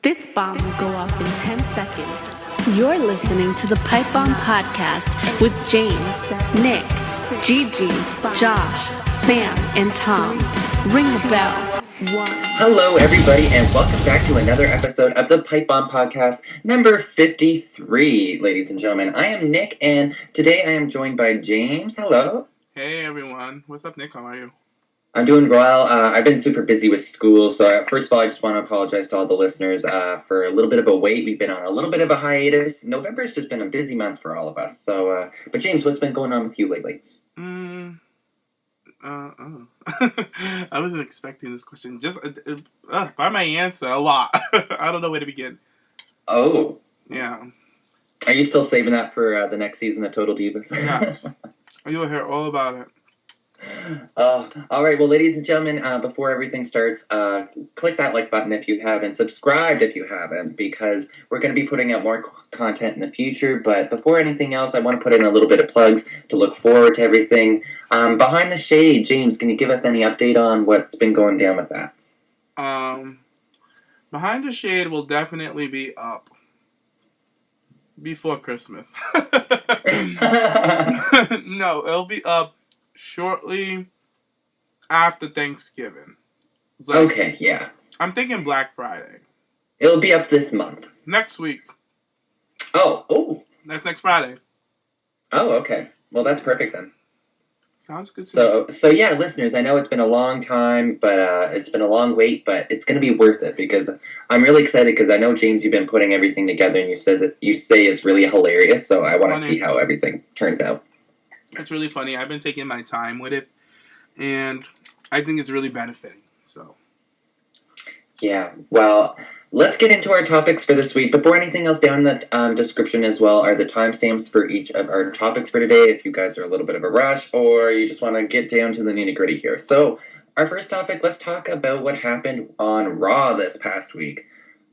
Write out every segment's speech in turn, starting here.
This bomb will go off in 10 seconds. You're listening to the PipeBomb podcast with James, Nick, Gigi, Josh, Sam, and Tom. Ring the bell. Hello, everybody, and welcome back to another episode of the PipeBomb podcast, number 53, ladies and gentlemen. I am Nick, and today I am joined by James. Hello. Hey, everyone. What's up, Nick? How are you? I'm doing well. I've been super busy with school, so first of all, I just want to apologize to all the listeners for a little bit of a wait. We've been on a little bit of a hiatus. November's just been a busy month for all of us. So, but James, what's been going on with you lately? I wasn't expecting this question. Just by my answer, a lot. I don't know where to begin. Oh. Yeah. Are you still saving that for the next season of Total Divas? Yes. You'll hear all about it. All right, well, ladies and gentlemen, before everything starts, click that like button if you haven't, subscribed if you haven't, because we're going to be putting out more content in the future. But before anything else, I want to put in a little bit of plugs to look forward to everything. Behind the Shade, James, can you give us any update on what's been going down with that? Behind the Shade will definitely be up before Christmas. No, it'll be up shortly after Thanksgiving. Like, okay, yeah. I'm thinking Black Friday. It'll be up this month. Next week. Oh. That's next Friday. Oh, okay. Well, that's perfect then. Sounds good to me. So yeah, listeners, I know it's been a long time, but it's been a long wait, but it's going to be worth it because I'm really excited because I know, James, you've been putting everything together and you say it's really hilarious, so I want to see how everything turns out. It's really funny. I've been taking my time with it, and I think it's really benefiting. So, yeah. Well, let's get into our topics for this week. Before anything else, down in the description as well are the timestamps for each of our topics for today. If you guys are a little bit of a rush, or you just want to get down to the nitty gritty here. So, our first topic. Let's talk about what happened on Raw this past week.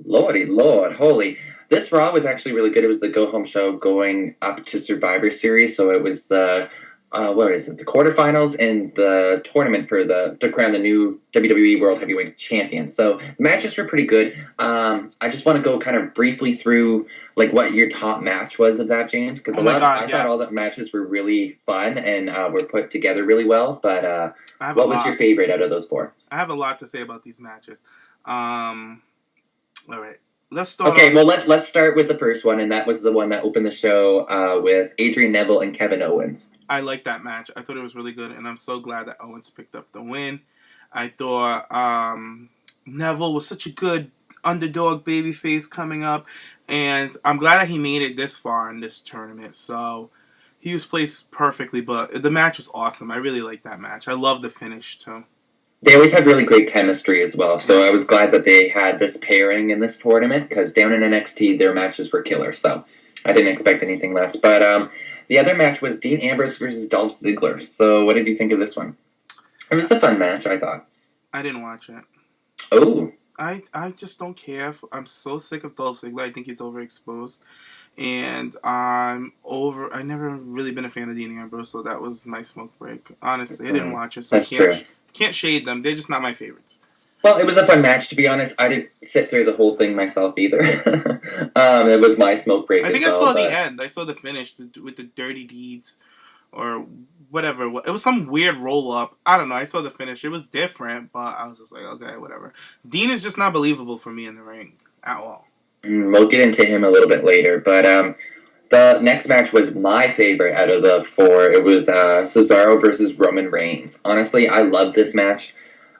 Lordy Lord, holy. This Raw was actually really good. It was the go-home show going up to Survivor Series, so it was the, the quarterfinals and the tournament to crown the new WWE World Heavyweight Champion. So the matches were pretty good. I just want to go kind of briefly through like what your top match was of that, James, because I thought all the matches were really fun and were put together really well, but what was your favorite out of those four? I have a lot to say about these matches. All right. Let's start. Okay, well, let's start with the first one, and that was the one that opened the show with Adrian Neville and Kevin Owens. I liked that match. I thought it was really good, and I'm so glad that Owens picked up the win. I thought Neville was such a good underdog babyface coming up, and I'm glad that he made it this far in this tournament. So he was placed perfectly, but the match was awesome. I really liked that match. I love the finish, too. They always have really great chemistry as well, so I was glad that they had this pairing in this tournament, because down in NXT, their matches were killer, so I didn't expect anything less. But the other match was Dean Ambrose versus Dolph Ziggler, so what did you think of this one? It was a fun match, I thought. I didn't watch it. Oh. I just don't care. I'm so sick of Dolph Ziggler. I think he's overexposed. And I've never really been a fan of Dean Ambrose, so that was my smoke break. Honestly, I didn't watch it, so I can't shade them. They're just not my favorites. Well, it was a fun match, to be honest. I didn't sit through the whole thing myself either. It was my smoke break. I think I saw the end. I saw the finish with the dirty deeds or whatever. It was some weird roll-up. I don't know. I saw the finish. It was different, but I was just like, okay, whatever. Dean is just not believable for me in the ring at all. We'll get into him a little bit later, but the next match was my favorite out of the four. It was Cesaro versus Roman Reigns. Honestly, I love this match.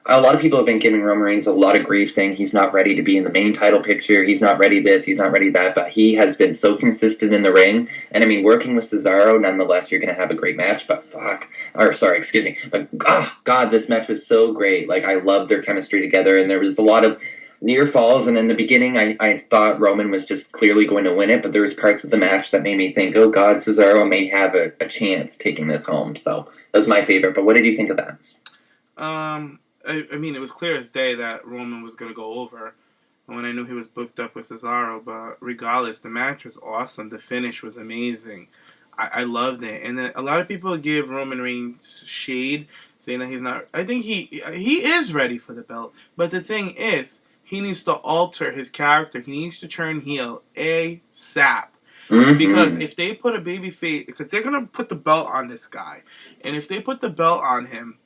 A lot of people have been giving Roman Reigns a lot of grief, saying he's not ready to be in the main title picture, he's not ready this, he's not ready that, but he has been so consistent in the ring, and I mean, working with Cesaro, nonetheless, you're going to have a great match, but God, this match was so great. Like, I loved their chemistry together, and there was a lot of near falls, and in the beginning, I thought Roman was just clearly going to win it, but there was parts of the match that made me think, oh God, Cesaro may have a chance taking this home, so that was my favorite, but what did you think of that? I mean, it was clear as day that Roman was going to go over when I knew he was booked up with Cesaro, but regardless, the match was awesome. The finish was amazing. I loved it. And a lot of people give Roman Reigns shade, saying that he's not... I think he is ready for the belt. But the thing is, he needs to alter his character. He needs to turn heel ASAP. Mm-hmm. Because if they put a baby face, because they're gonna put the belt on this guy, and if they put the belt on him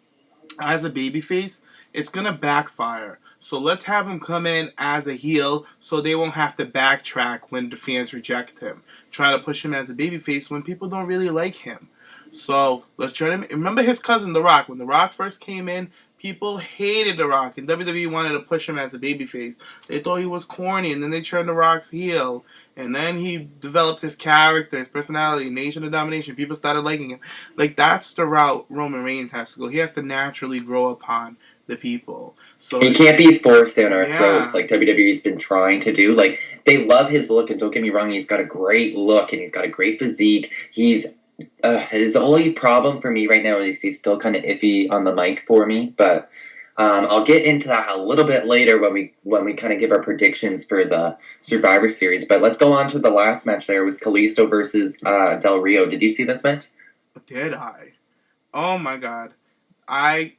as a baby face, it's gonna backfire. So let's have him come in as a heel, so they won't have to backtrack when the fans reject him. Try to push him as a baby face when people don't really like him. So let's try to remember his cousin The Rock. When The Rock first came in, people hated The Rock, and WWE wanted to push him as a babyface. They thought he was corny, and then they turned The Rock's heel. And then he developed his character, his personality, Nation of Domination. People started liking him. Like, that's the route Roman Reigns has to go. He has to naturally grow upon the people. So he can't be forced down our Yeah. throats like WWE's been trying to do. Like, they love his look, and don't get me wrong, he's got a great look, and he's got a great physique. His only problem for me right now is he's still kind of iffy on the mic for me, but I'll get into that a little bit later when we kind of give our predictions for the Survivor Series. But let's go on to the last match. There was Kalisto versus Del Rio. Did you see this match? Did I? Oh my god. I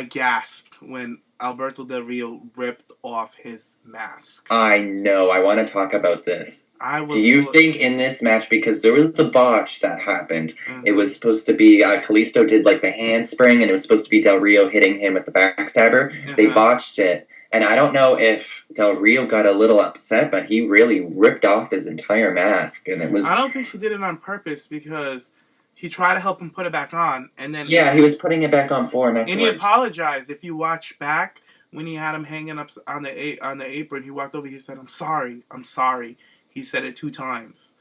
gasped when Alberto Del Rio ripped off his mask. I know. I want to talk about this. Do you think in this match, because there was the botch that happened, it was supposed to be Kalisto did like the handspring, and it was supposed to be Del Rio hitting him with the backstabber. They botched it. And I don't know if Del Rio got a little upset, but he really ripped off his entire mask. And it was... I don't think he did it on purpose, because he tried to help him put it back on, and then... Yeah, he was putting it back on for him afterwards. And he apologized. If you watch back, when he had him hanging up on the apron, he walked over, he said, I'm sorry. He said it 2 times.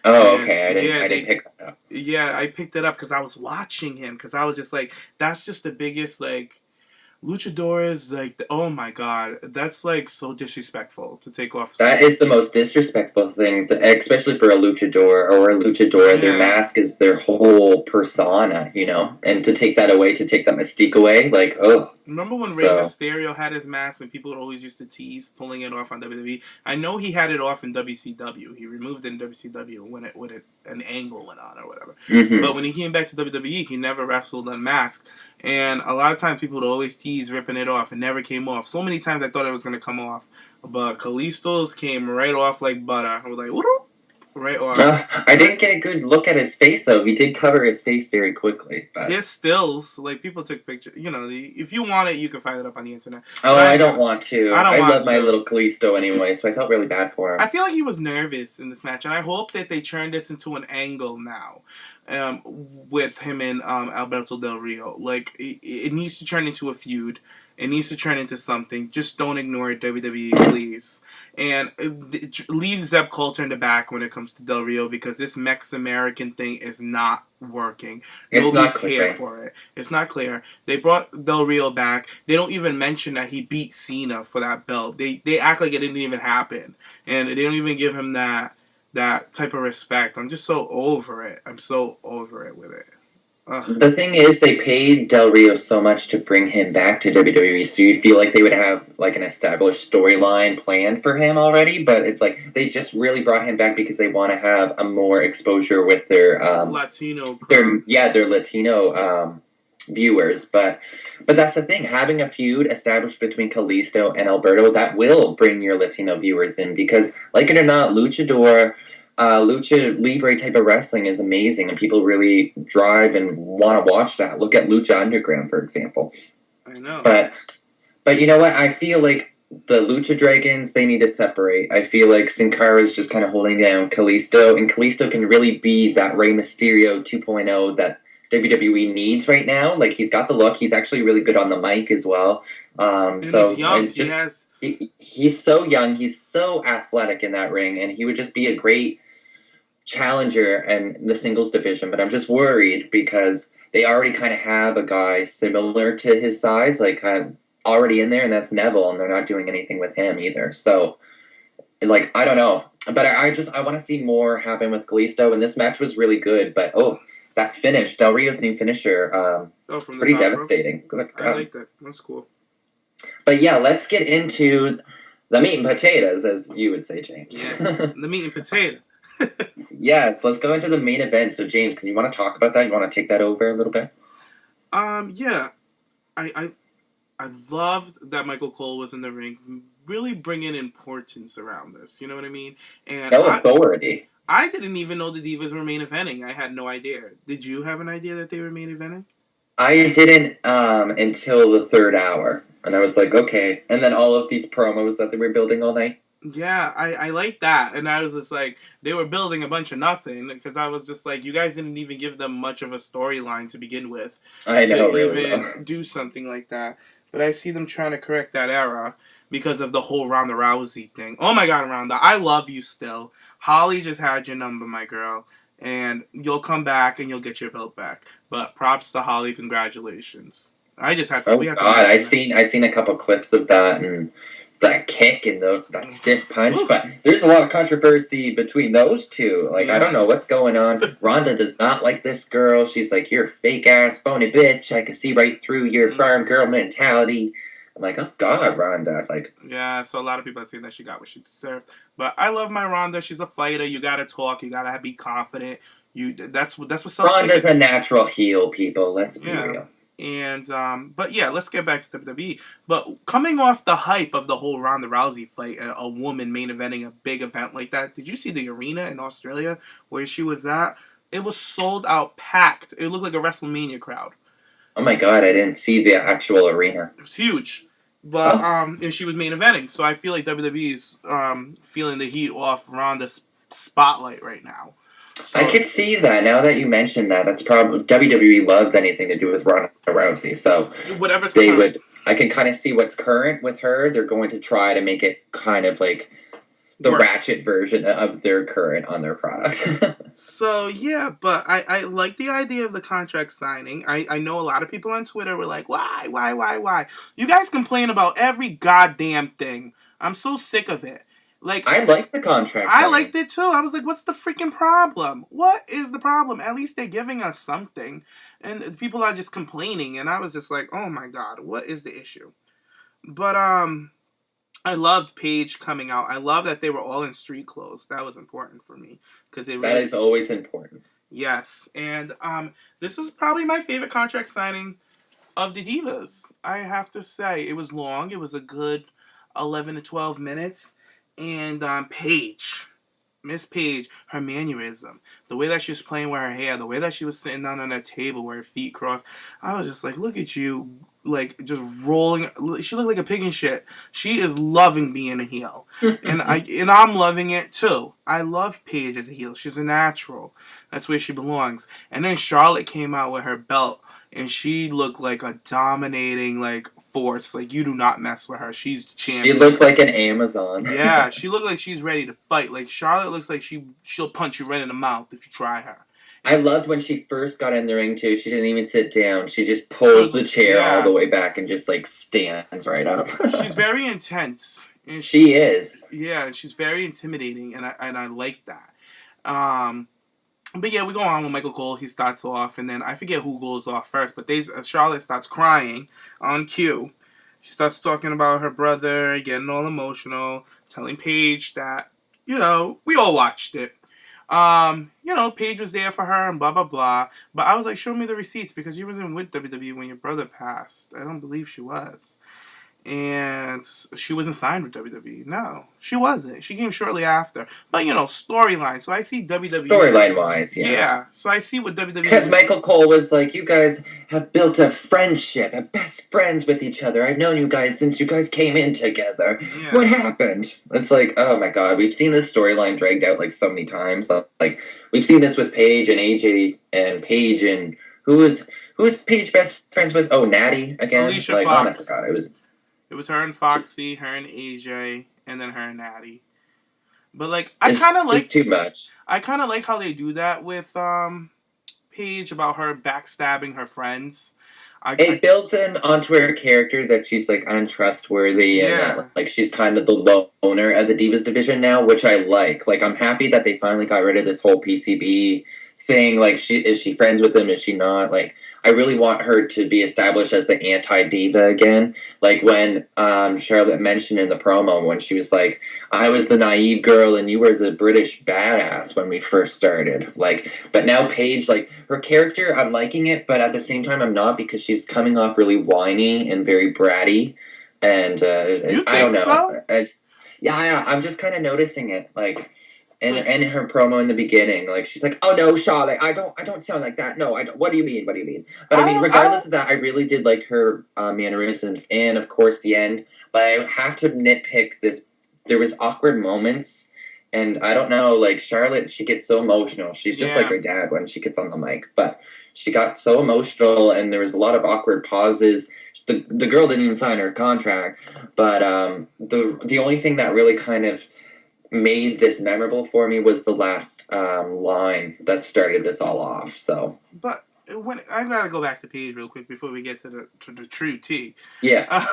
Oh, okay. I didn't pick that up. Yeah, I picked it up because I was watching him, because I was just like, that's just the biggest, like... Luchadors, like, oh my god, that's like so disrespectful to take off. That is the most disrespectful thing, especially for a luchador or a luchador. Yeah. Their mask is their whole persona, you know, and to take that away, to take that mystique away, like, oh. Remember when Rey Mysterio had his mask and people always used to tease pulling it off on WWE? I know he had it off in WCW. He removed it in WCW when an angle went on or whatever. Mm-hmm. But when he came back to WWE, he never wrestled unmasked. And a lot of times people would always tease ripping it off. It never came off. So many times I thought it was going to come off. But Kalisto's came right off like butter. I was like, what? Right off. I didn't get a good look at his face, though. He did cover his face very quickly. But... There's stills. Like, people took pictures. You know, if you want it, you can find it up on the internet. Oh, I don't want to. I love my little Kalisto anyway, so I felt really bad for him. I feel like he was nervous in this match, and I hope that they turn this into an angle now. With him and Alberto Del Rio. Like, it needs to turn into a feud. It needs to turn into something. Just don't ignore it, WWE, please. And leave Zeb Coulter in the back when it comes to Del Rio, because this Mex-American thing is not working. Nobody's here for it. It's not clear. They brought Del Rio back. They don't even mention that he beat Cena for that belt. They act like it didn't even happen. And they don't even give him that type of respect. I'm just so over it. I'm so over it with it. Ugh. The thing is, they paid Del Rio so much to bring him back to WWE, so you feel like they would have like an established storyline planned for him already, but it's like they just really brought him back because they want to have a more exposure with their Latino their Latino viewers, but that's the thing, having a feud established between Kalisto and Alberto, that will bring your Latino viewers in, because like it or not, lucha libre type of wrestling is amazing, and people really drive and want to watch that. Look at Lucha Underground, for example. I know. But you know what? I feel like the Lucha Dragons, they need to separate. I feel like Sin Cara's just kind of holding down Kalisto, and Kalisto can really be that Rey Mysterio 2.0 that WWE needs right now. Like, he's got the look. He's actually really good on the mic as well. So he's young. He's so young. He's so athletic in that ring, and he would just be a great challenger in the singles division. But I'm just worried because they already kind of have a guy similar to his size, like kind of already in there, and that's Neville, and they're not doing anything with him either. So, like, I don't know. But I want to see more happen with Kalisto, and this match was really good. But, that finish, Del Rio's new finisher, pretty devastating. Good God. I like that. That's cool. But yeah, let's get into the meat and potatoes, as you would say, James. Yeah, the meat and potato. Yes, let's go into the main event. So, James, can you want to talk about that? You want to take that over a little bit? Yeah. I loved that Michael Cole was in the ring. really bringing importance around this. You know what I mean? And No authority. I didn't even know the Divas were main eventing. I had no idea. Did you have an idea that they were main eventing? I didn't until the third hour. And I was like, okay. And then all of these promos that they were building all night. Yeah, I like that. And I was just like, they were building a bunch of nothing. Because I was just like, you guys didn't even give them much of a storyline to begin with. I know, to really. even do something like that. But I see them trying to correct that error because of the whole Ronda Rousey thing. Oh my God, Ronda, I love you still. Holly just had your number, my girl. And you'll come back and you'll get your belt back. But props to Holly, congratulations. I just had to. Oh God, I seen a couple clips of that and that kick and that stiff punch. But there's a lot of controversy between those two. Like, I don't know what's going on. Ronda does not like this girl. She's like, you're a fake ass phony bitch. I can see right through your farm girl mentality. I'm like, oh God, Ronda. Like, yeah, so a lot of people are saying that she got what she deserved. But I love my Ronda. She's a fighter. You gotta talk. You gotta be confident. That's what Ronda's a natural heel, people. Let's be real. And but yeah, let's get back to WWE. But coming off the hype of the whole Ronda Rousey fight, a woman main eventing a big event like that, did you see the arena in Australia where she was at? It was sold out, packed. It looked like a WrestleMania crowd. Oh my God, I didn't see the actual arena. It was huge. But and she was main eventing, so I feel like WWE's feeling the heat off Ronda's spotlight right now. So, I could see that. Now that you mentioned that, that's probably WWE loves anything to do with Ronda Rousey. So whatever's they would. I can kind of see what's current with her. They're going to try to make it kind of like the ratchet version of their current on their product. So yeah, but I like the idea of the contract signing. I know a lot of people on Twitter were like, why? You guys complain about every goddamn thing. I'm so sick of it. Like, I like the contract. I liked it too. I was like, what's the freaking problem? What is the problem? At least they're giving us something. And people are just complaining. And I was just like, oh my God, what is the issue? But I loved Paige coming out. I love that they were all in street clothes. That was important for me. That is always important. Yes. And this is probably my favorite contract signing of the Divas. I have to say. It was long. It was a good 11 to 12 minutes. And Paige, Miss Paige, her mannerism, the way that she was playing with her hair, the way that she was sitting down on that table with her feet crossed, I was just like, look at you, like, just rolling. She looked like a pig in shit. She is loving being a heel. and I'm loving it, too. I love Paige as a heel. She's a natural. That's where she belongs. And then Charlotte came out with her belt, and she looked like a dominating, like, force. Like, you do not mess with her. She's the champion. She looked like an Amazon. Yeah, she looked like she's ready to fight. Like, Charlotte looks like she'll punch you right in the mouth if you try her. I loved when she first got in the ring, too. She didn't even sit down. She just pulls the chair all the way back and just, like, stands right up. She's very intense. And she is. Yeah, she's very intimidating, and I like that. But yeah, we go on with Michael Cole. He starts off, and then I forget who goes off first, but Charlotte starts crying on cue. She starts talking about her brother, getting all emotional, telling Paige that, we all watched it. Paige was there for her and blah, blah, blah. But I was like, show me the receipts because you wasn't with WWE when your brother passed. I don't believe she was. And she wasn't signed with WWE. No, she wasn't. She came shortly after. But, storyline. So I see WWE. Storyline-wise, yeah. Yeah. So I see what WWE... Because Michael Cole was like, you guys have built a friendship, a best friends with each other. I've known you guys since you guys came in together. Yeah. What happened? It's like, oh my God, we've seen this storyline dragged out like so many times. Like, we've seen this with Paige and AJ and Paige and... Who is Paige best friends with? Oh, Natty again? Alicia Fox. Honest to God, it was her and Foxy, her and AJ, and then her and Natty. But I kind of like just too much. I kind of like how they do that with Paige about her backstabbing her friends. It builds onto her character that she's untrustworthy and that, she's kind of the loner of the Divas division now, which I like. I'm happy that they finally got rid of this whole PCB thing. Is she friends with him? Is she not? I really want her to be established as the anti-diva again. When Charlotte mentioned in the promo when she was like, I was the naive girl and you were the British badass when we first started. But now Paige, her character, I'm liking it, but at the same time I'm not because she's coming off really whiny and very bratty. And You I don't think know. so? I'm just kind of noticing it, like. And her promo in the beginning, like she's like, "Oh no, Charlotte, I don't sound like that. No, I don't. What do you mean? What do you mean?" But I mean, regardless of that, I really did like her mannerisms, and of course the end. But I have to nitpick this. There was awkward moments, and I don't know, like Charlotte, she gets so emotional. She's just like her dad when she gets on the mic, but she got so emotional, and there was a lot of awkward pauses. The girl didn't even sign her contract, but the only thing that really kind of made this memorable for me was the last line that started this all off. So, but when I gotta go back to Paige real quick before we get to the true tea. Yeah.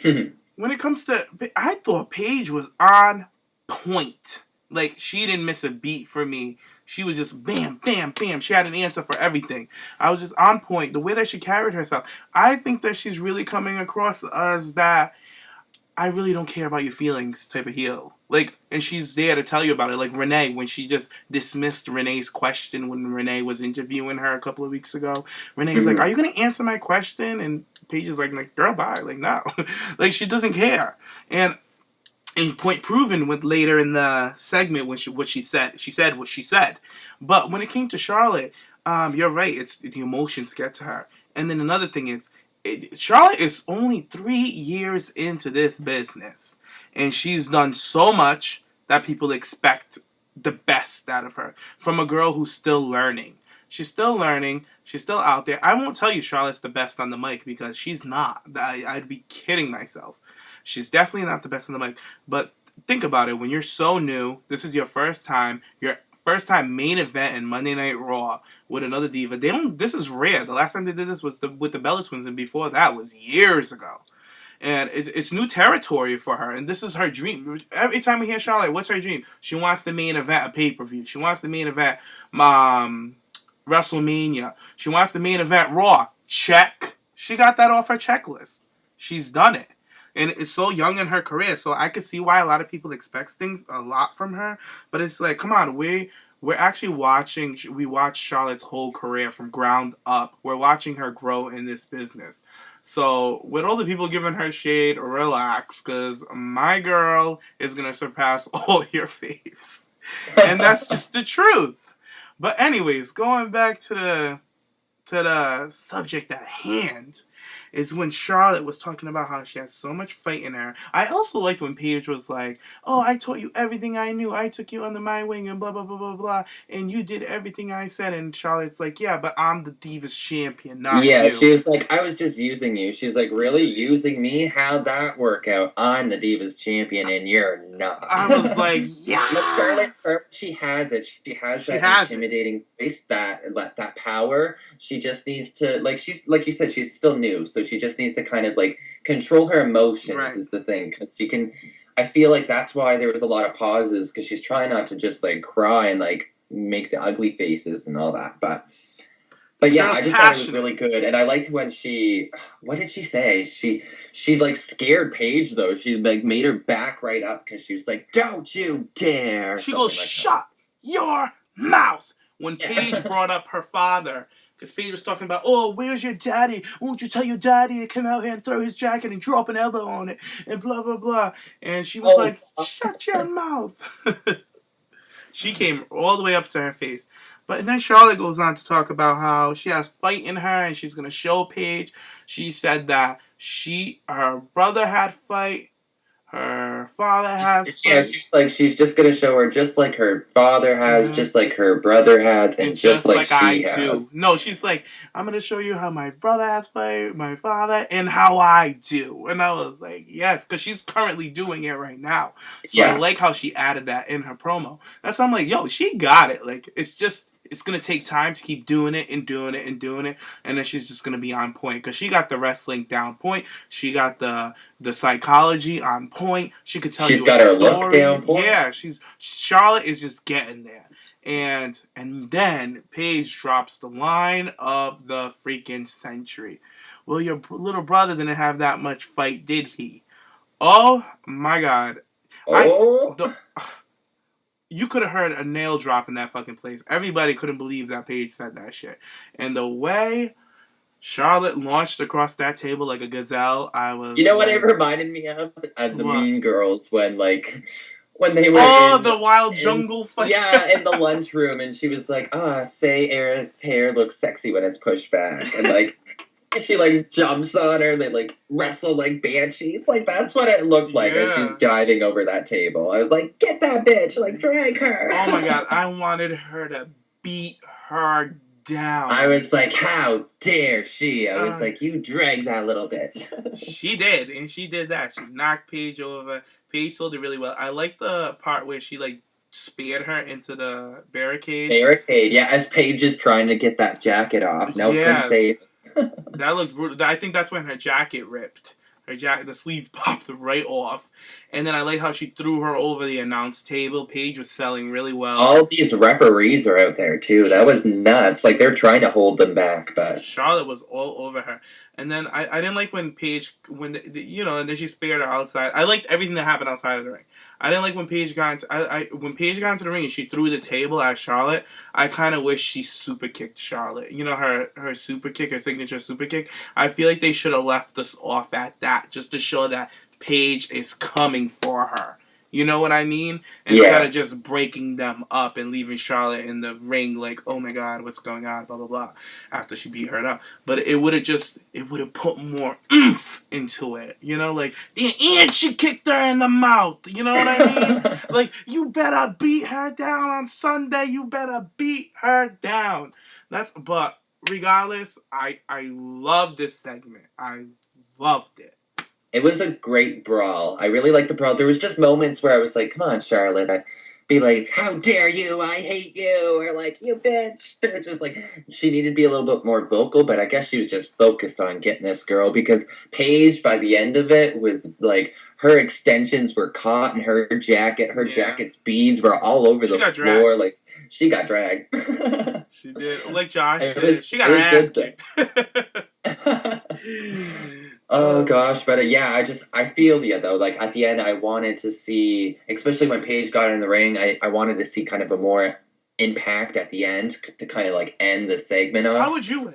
When it comes to, I thought Paige was on point. Like she didn't miss a beat for me. She was just bam, bam, bam. She had an answer for everything. I was just on point. The way that she carried herself, I think that she's really coming across as that I really don't care about your feelings type of heel. Like, and she's there to tell you about it. Like Renee, when she just dismissed Renee's question when Renee was interviewing her a couple of weeks ago. Renee's like, "Are you going to answer my question?" And Paige is like, "Girl, bye." Like, no. Like, she doesn't care. And point proven with later in the segment when what she said. She said what she said. But when it came to Charlotte, you're right. It's the emotions get to her. And then another thing is, Charlotte is only 3 years into this business, and she's done so much that people expect the best out of her from a girl who's still learning. She's still learning. She's still out there. I won't tell you Charlotte's the best on the mic because she's not. I'd be kidding myself. She's definitely not the best on the mic. But think about it. When you're so new, this is your first time. Your first time main event in Monday Night Raw with another diva. They don't. This is rare. The last time they did this was with the Bella Twins, and before that was years ago. And it's new territory for her, and this is her dream. Every time we hear Charlotte, what's her dream? She wants the main event a pay-per-view. She wants the main event WrestleMania. She wants the main event Raw. Check. She got that off her checklist. She's done it. And it's so young in her career, so I could see why a lot of people expect things a lot from her. But it's like, come on, we're actually we watch Charlotte's whole career from ground up. We're watching her grow in this business. So with all the people giving her shade, relax, because my girl is going to surpass all your faves. And that's just the truth. But anyways, going back to the subject at hand, is when Charlotte was talking about how she has so much fight in her. I also liked when Paige was like, "Oh, I taught you everything I knew. I took you under my wing and blah, blah, blah, blah, blah. And you did everything I said." And Charlotte's like, "Yeah, but I'm the Divas champion, not you." Yeah, she was like, "I was just using you." She's like, "Really? Using me? How'd that work out? I'm the Divas champion and you're not." I was like, yeah. Charlotte, she has it. She has that intimidating voice, that power. She just needs to, she's, like you said, she's still new, so she just needs to kind of, control her emotions is the thing. Because she can, I feel like that's why there was a lot of pauses, because she's trying not to just, cry and, make the ugly faces and all that. But yeah, I just thought it was really good. And I liked when what did she say? She scared Paige, though. She, made her back right up because she was like, "Don't you dare." She goes, "Shut your mouth." When Paige brought up her father, because Paige was talking about, "Oh, where's your daddy? Won't you tell your daddy to come out here and throw his jacket and drop an elbow on it and blah, blah, blah." And she was like, "Shut your mouth." She came all the way up to her face. But then Charlotte goes on to talk about how she has fight in her and she's going to show Paige. She said that her brother had fight. Her father has fight. Yeah, she's just going to show her just like her father has, just like her brother has, and just like she has. Do. No, she's like, "I'm going to show you how my brother has fight, my father, and how I do." And I was like, yes, because she's currently doing it right now. So I like how she added that in her promo. That's why I'm like, yo, she got it. It's going to take time to keep doing it and doing it and doing it. And then she's just going to be on point. Because she got the wrestling down point. She got the psychology on point. She could tell you a story. She's got her look down point. Yeah, Charlotte is just getting there. And then Paige drops the line of the freaking century. "Well, your little brother didn't have that much fight, did he?" Oh, my God. You could have heard a nail drop in that fucking place. Everybody couldn't believe that Paige said that shit. And the way Charlotte launched across that table like a gazelle. I was. You know what it reminded me of? The What? Mean Girls when they were The wild in jungle fight. in the lunchroom, and she was like, say Aaron's hair looks sexy when it's pushed back. And, like, she, like, jumps on her, and they, like, wrestle like banshees. Like, that's what it looked like as she's diving over that table. I was like, get that bitch! Like, drag her! Oh, my God. I wanted her to beat her down. I was like, how dare she? I was like, you drag that little bitch. She did, and she did that. She knocked Paige over. Paige sold it really well. I like the part where she, like, speared her into the barricade. Yeah, as Paige is trying to get that jacket off. No, couldn't save. That looked brutal. I think that's when her jacket ripped. The sleeve popped right off. And then I like how she threw her over the announce table. Paige was selling really well. All these referees are out there, too. That was nuts. Like, they're trying to hold them back, but... Charlotte was all over her. And then I didn't like when Paige, and then she spared her outside. I liked everything that happened outside of the ring. I didn't like when Paige got when Paige got into the ring and she threw the table at Charlotte. I kind of wish she super kicked Charlotte. You know, her super kick, her signature super kick. I feel like they should have left us off at that just to show that Paige is coming for her. You know what I mean? Instead of just breaking them up and leaving Charlotte in the ring like, oh my God, what's going on, blah, blah, blah, after she beat her up. But it would have put more oomph into it. You know, like, and she kicked her in the mouth. You know what I mean? Like, you better beat her down on Sunday. You better beat her down. But regardless, I love this segment. I loved it. It was a great brawl. I really liked the brawl. There was just moments where I was like, come on, Charlotte. I'd be like, how dare you? I hate you. Or like, you bitch. Or just like, she needed to be a little bit more vocal, but I guess she was just focused on getting this girl because Paige, by the end of it, was like, her extensions were caught in her jacket. Her jacket's beads were all over the floor. Dragged. Like, she got dragged. She did. Like Josh said, she got her ass kicked. Oh gosh, but I feel you though. Like at the end, I wanted to see, especially when Paige got in the ring, I wanted to see kind of a more impact at the end to kind of like end the segment off. How would you?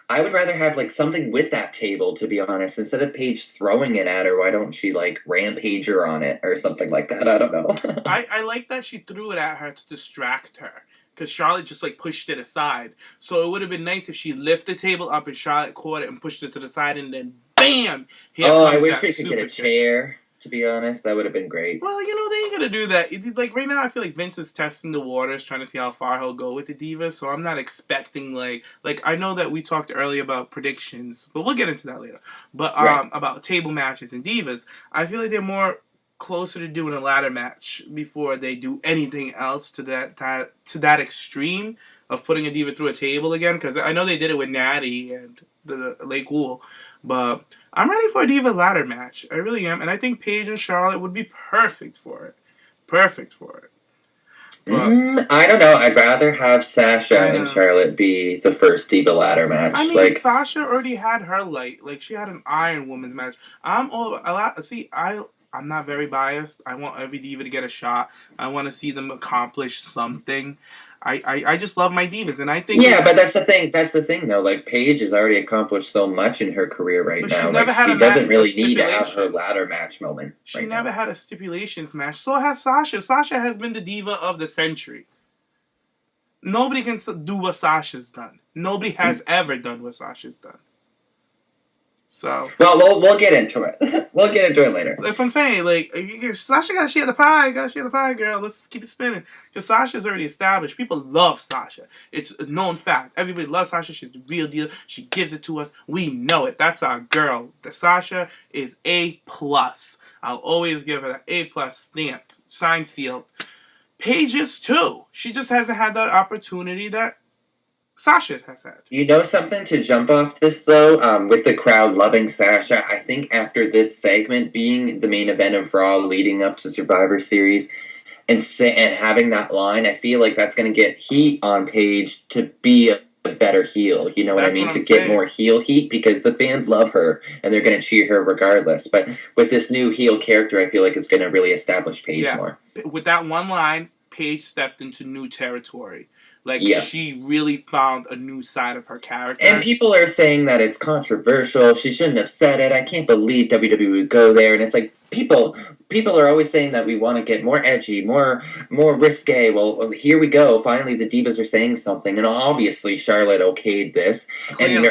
I would rather have like something with that table, to be honest. Instead of Paige throwing it at her, why don't she like rampage her on it or something like that? I don't know. I like that she threw it at her to distract her. Because Charlotte just, like, pushed it aside. So it would have been nice if she lifted the table up and Charlotte caught it and pushed it to the side and then, bam! I wish we could get a chair, to be honest. That would have been great. Well, they ain't going to do that. Like, right now, I feel like Vince is testing the waters, trying to see how far he'll go with the Divas. So I'm not expecting, like, I know that we talked earlier about predictions, but we'll get into that later. But about table matches and Divas, I feel like they're more closer to doing a ladder match before they do anything else to that extreme of putting a diva through a table again. Because I know they did it with Natty and the Lake Wool, but I'm ready for a diva ladder match. I really am, and I think Paige and Charlotte would be perfect for it. But, I don't know. I'd rather have Sasha and Charlotte be the first diva ladder match. I mean, Sasha already had her like she had an Iron Woman's match. I'm not very biased. I want every diva to get a shot. I want to see them accomplish something. I just love my divas, and I think but that's the thing. That's the thing, though. Like Paige has already accomplished so much in her career right now. Like she doesn't really need to have her ladder match moment. She never had a stipulations match. So has Sasha. Sasha has been the diva of the century. Nobody can do what Sasha's done. Nobody has ever done what Sasha's done. So we'll get into it. We'll get into it later. That's what I'm saying. Like Sasha gotta share the pie. Girl. Let's keep it spinning. Because Sasha's already established. People love Sasha. It's a known fact. Everybody loves Sasha. She's the real deal. She gives it to us. We know it. That's our girl. The Sasha is A+. I'll always give her the A+ stamped, signed, sealed. Paige is too. She just hasn't had that opportunity that Sasha has had. You know something to jump off this, though? With the crowd loving Sasha, I think after this segment being the main event of Raw leading up to Survivor Series and having that line, I feel like that's going to get heat on Paige to be a better heel. You know what I mean? To get more heel heat because the fans love her and they're going to cheer her regardless. But with this new heel character, I feel like it's going to really establish Paige more. With that one line, Paige stepped into new territory. Like, Yeah. she really found a new side of her character. And people are saying that it's controversial. She shouldn't have said it. I can't believe WWE would go there. And it's like, people are always saying that we want to get more edgy, more risque. Well, here we go. Finally, the Divas are saying something. And obviously, Charlotte okayed this. Clearly. And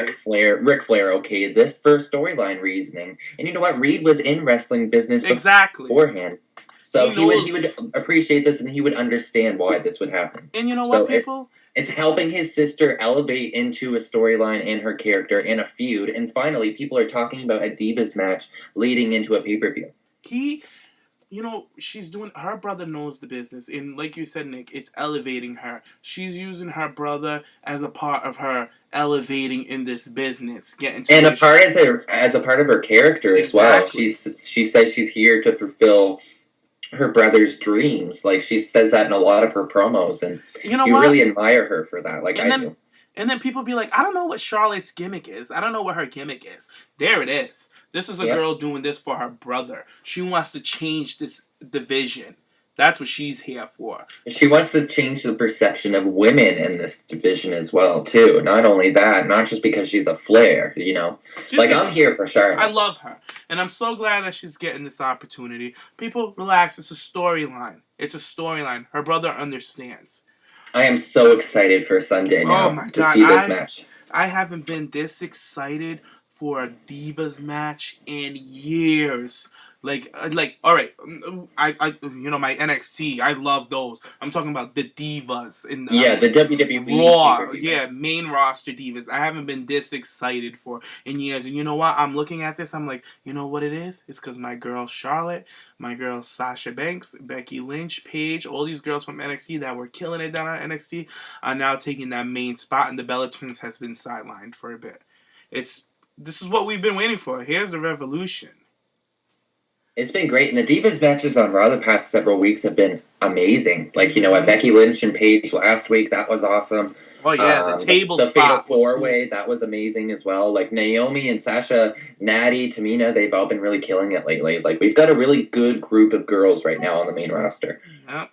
Ric Flair okayed this for storyline reasoning. And you know what? Reed was in wrestling business beforehand. So he would appreciate this, and he would understand why this would happen. And you know what, people? It's helping his sister elevate into a storyline in her character in a feud. And finally, people are talking about a Divas match leading into a pay-per-view. She's doing... Her brother knows the business. And like you said, Nick, it's elevating her. She's using her brother as a part of her elevating in this business. And as a part of her character as well. She says she's here to fulfill her brother's dreams. Like, she says that in a lot of her promos, and you really admire her for that. Like, I do. And then people be like, I don't know what Charlotte's gimmick is. I don't know what her gimmick is. There it is. This is a girl doing this for her brother. She wants to change this division. That's what she's here for. She wants to change the perception of women in this division as well, too. Not only that, not just because she's a Flair, I'm here for Charlotte. I love her. And I'm so glad that she's getting this opportunity. People, relax. It's a storyline. Her brother understands. I am so excited for Sunday now to see this match. I haven't been this excited for a Divas match in years. Like, all right, my NXT, I love those. I'm talking about the Divas in the WWE Raw, main roster Divas. I haven't been this excited for in years. And you know what? I'm looking at this. I'm like, you know what it is? It's because my girl Charlotte, my girl Sasha Banks, Becky Lynch, Paige, all these girls from NXT that were killing it down at NXT are now taking that main spot, and the Bella Twins has been sidelined for a bit. This is what we've been waiting for. Here's the revolution. It's been great, and the Divas matches on Raw the past several weeks have been amazing. Like, at Becky Lynch and Paige last week, that was awesome. Oh, yeah, the table the Fatal 4-Way, that was amazing as well. Like, Naomi and Sasha, Natty, Tamina, they've all been really killing it lately. Like, we've got a really good group of girls right now on the main roster. Yep.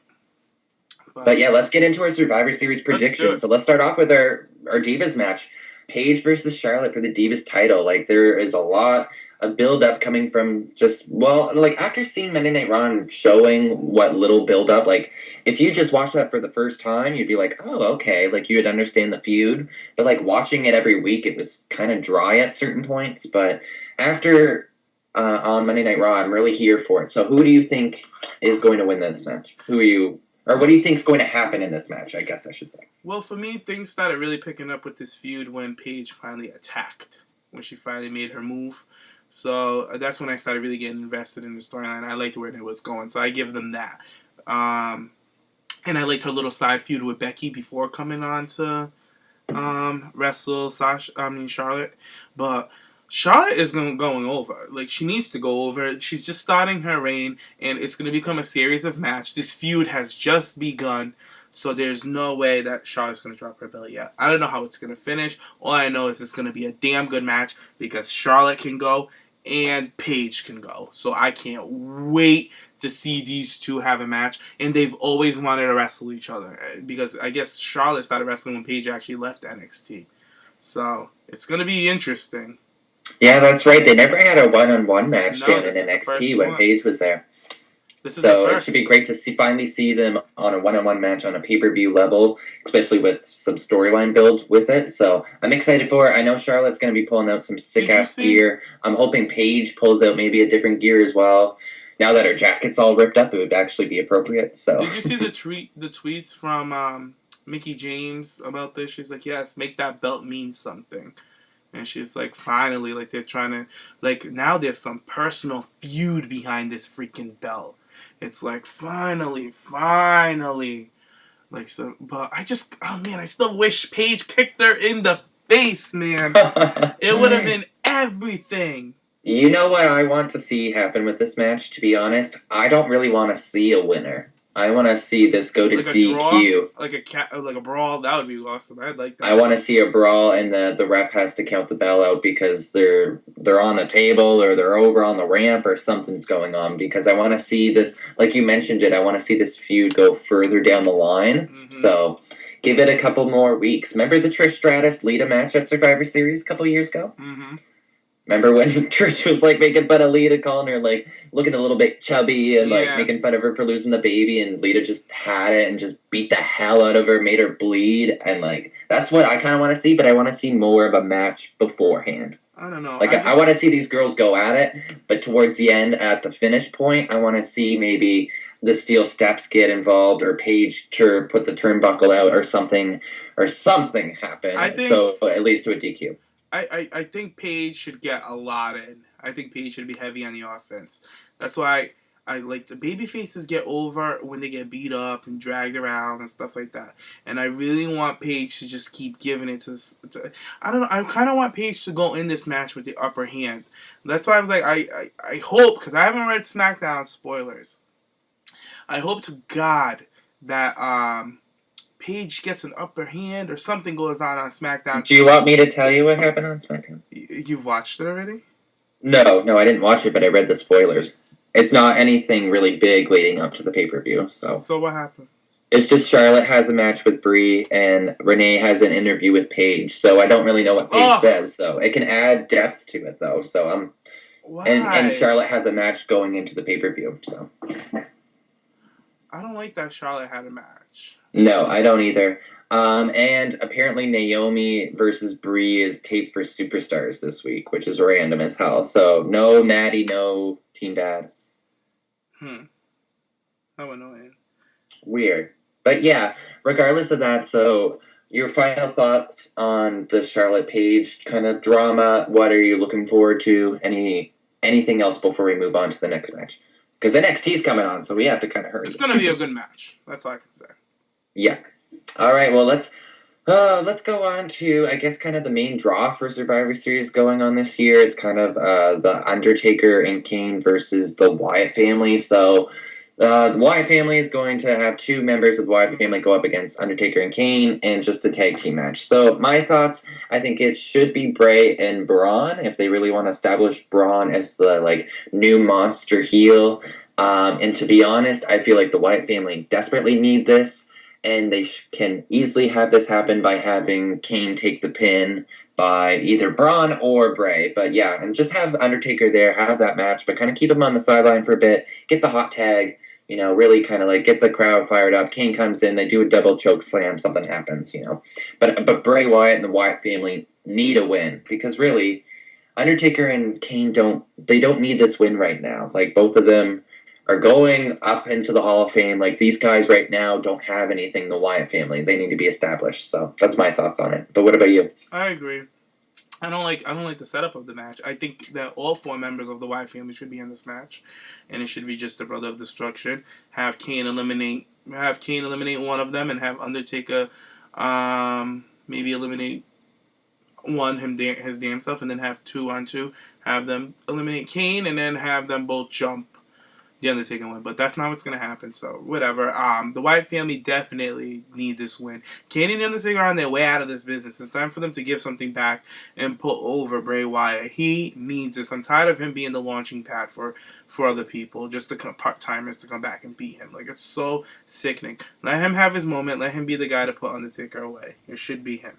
But yeah, let's get into our Survivor Series predictions. So let's start off with our Divas match. Paige versus Charlotte for the Divas title. Like, there is a lot of build-up coming from after seeing Monday Night Raw showing what little build-up, like, if you just watched that for the first time, you'd be like, oh, okay, like, you would understand the feud, but, like, watching it every week, it was kind of dry at certain points, but after, on Monday Night Raw, I'm really here for it. So who do you think is going to win this match? What do you think is going to happen in this match, I guess I should say? Well, for me, things started really picking up with this feud when Paige finally attacked, when she finally made her move. So that's when I started really getting invested in the storyline. I liked where it was going, so I give them that. And I liked her little side feud with Becky before coming on to wrestle Charlotte. But Charlotte is going over. Like, she needs to go over. She's just starting her reign, and it's going to become a series of matches. This feud has just begun, so there's no way that Charlotte's going to drop her belt yet. I don't know how it's going to finish. All I know is it's going to be a damn good match because Charlotte can go and Paige can go. So I can't wait to see these two have a match. And they've always wanted to wrestle each other because I guess Charlotte started wrestling when Paige actually left NXT. So it's going to be interesting. Yeah, that's right. They never had a one-on-one match down in NXT when Paige was there. So it should be great to finally see them on a one-on-one match on a pay-per-view level, especially with some storyline build with it. So I'm excited for it. I know Charlotte's going to be pulling out some sick-ass gear. I'm hoping Paige pulls out maybe a different gear as well. Now that her jacket's all ripped up, it would actually be appropriate. So did you see the tweets from Mickie James about this? She's like, yes, make that belt mean something. And she's like, finally, like, they're trying to, like, now there's some personal feud behind this freaking belt. It's like, finally. Like, so, but I still wish Paige kicked her in the face, man. It would have been everything. You know what I want to see happen with this match, to be honest? I don't really want to see a winner. I want to see this go to like a DQ. draw, like a brawl. That would be awesome. I'd like that. I want to see a brawl, and the ref has to count the bell out because they're on the table or they're over on the ramp or something's going on. Because I want to see this, like you mentioned it. I want to see this feud go further down the line. Mm-hmm. So give it a couple more weeks. Remember the Trish Stratus Lita match at Survivor Series a couple years ago? Mm-hmm. Remember when Trish was like making fun of Lita, calling her like looking a little bit chubby and like making fun of her for losing the baby, and Lita just had it and just beat the hell out of her, made her bleed, and like that's what I kind of want to see. But I want to see more of a match beforehand. I don't know. Like I want to see these girls go at it, but towards the end, at the finish point, I want to see maybe the steel steps get involved, or Paige put the turnbuckle out, or something happen. So at least to a DQ. I think Paige should get a lot in. I think Paige should be heavy on the offense. That's why I like the baby faces get over when they get beat up and dragged around and stuff like that. And I really want Paige to just keep giving it to I don't know. I kind of want Paige to go in this match with the upper hand. That's why I was like, I hope, because I haven't read SmackDown spoilers. I hope to God that Paige gets an upper hand or something goes on SmackDown. Do you want me to tell you what happened on SmackDown? You've watched it already? No, I didn't watch it, but I read the spoilers. It's not anything really big leading up to the pay-per-view. So what happened? It's just Charlotte has a match with Brie, and Renee has an interview with Paige. So I don't really know what Paige says. So it can add depth to it, though. So Why? And Charlotte has a match going into the pay-per-view. So I don't like that Charlotte had a match. No, I don't either. And apparently Naomi versus Brie is taped for Superstars this week, which is random as hell. So no Natty, no Team Bad. How annoying. Weird. But yeah, regardless of that, so your final thoughts on the Charlotte Paige kind of drama. What are you looking forward to? Anything else before we move on to the next match? Because NXT's coming on, so we have to kind of hurry. It's going to be a good match. That's all I can say. Yeah. All right, well, let's go on to, I guess, kind of the main draw for Survivor Series going on this year. It's kind of the Undertaker and Kane versus the Wyatt family. So the Wyatt family is going to have two members of the Wyatt family go up against Undertaker and Kane in just a tag team match. So my thoughts, I think it should be Bray and Braun if they really want to establish Braun as the new monster heel. And to be honest, I feel like the Wyatt family desperately need this. And they can easily have this happen by having Kane take the pin by either Braun or Bray. But yeah, and just have Undertaker there, have that match, but kind of keep him on the sideline for a bit, get the hot tag, really kind of get the crowd fired up. Kane comes in, they do a double choke slam, something happens, But Bray Wyatt and the Wyatt family need a win because really, Undertaker and Kane don't need this win right now. Both of them are going up into the Hall of Fame. These guys right now don't have anything, the Wyatt family. They need to be established. So that's my thoughts on it. But what about you? I agree. I don't like the setup of the match. I think that all four members of the Wyatt family should be in this match. And it should be just the Brother of Destruction. Have Kane eliminate one of them and have Undertaker maybe eliminate his damn self, and then have 2-on-2. Have them eliminate Kane and then have them both jump the Undertaker win, but that's not what's going to happen, so whatever. The Wyatt family definitely need this win. Kane and the Undertaker are on their way out of this business. It's time for them to give something back and put over Bray Wyatt. He needs this. I'm tired of him being the launching pad for other people, just the part-timers to come back and beat him. It's so sickening. Let him have his moment. Let him be the guy to put Undertaker away. It should be him.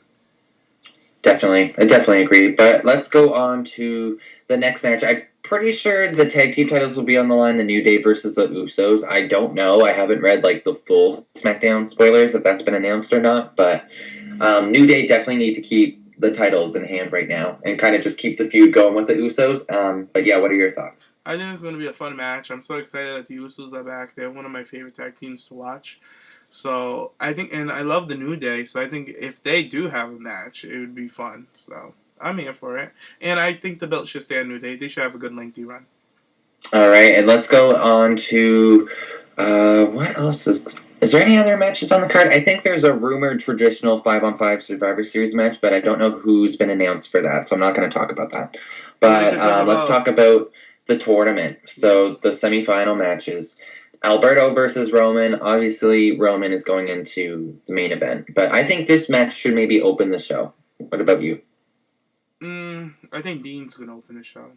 Definitely. I definitely agree. But let's go on to the next match. I'm pretty sure the tag team titles will be on the line, the New Day versus the Usos. I don't know. I haven't read the full SmackDown spoilers, if that's been announced or not. But New Day definitely need to keep the titles in hand right now and kind of just keep the feud going with the Usos. But yeah, what are your thoughts? I think it's going to be a fun match. I'm so excited that the Usos are back. They're one of my favorite tag teams to watch. So I think, and I love the New Day, so I think if they do have a match, it would be fun. So I'm here for it. And I think the belt should stay on New Day. They should have a good lengthy run. All right, and let's go on to, what else is there any other matches on the card? I think there's a rumored traditional 5-on-5 Survivor Series match, but I don't know who's been announced for that, so I'm not going to talk about that. But let's talk about the tournament. So the semifinal matches. Alberto versus Roman. Obviously, Roman is going into the main event. But I think this match should maybe open the show. What about you? I think Dean's going to open the show.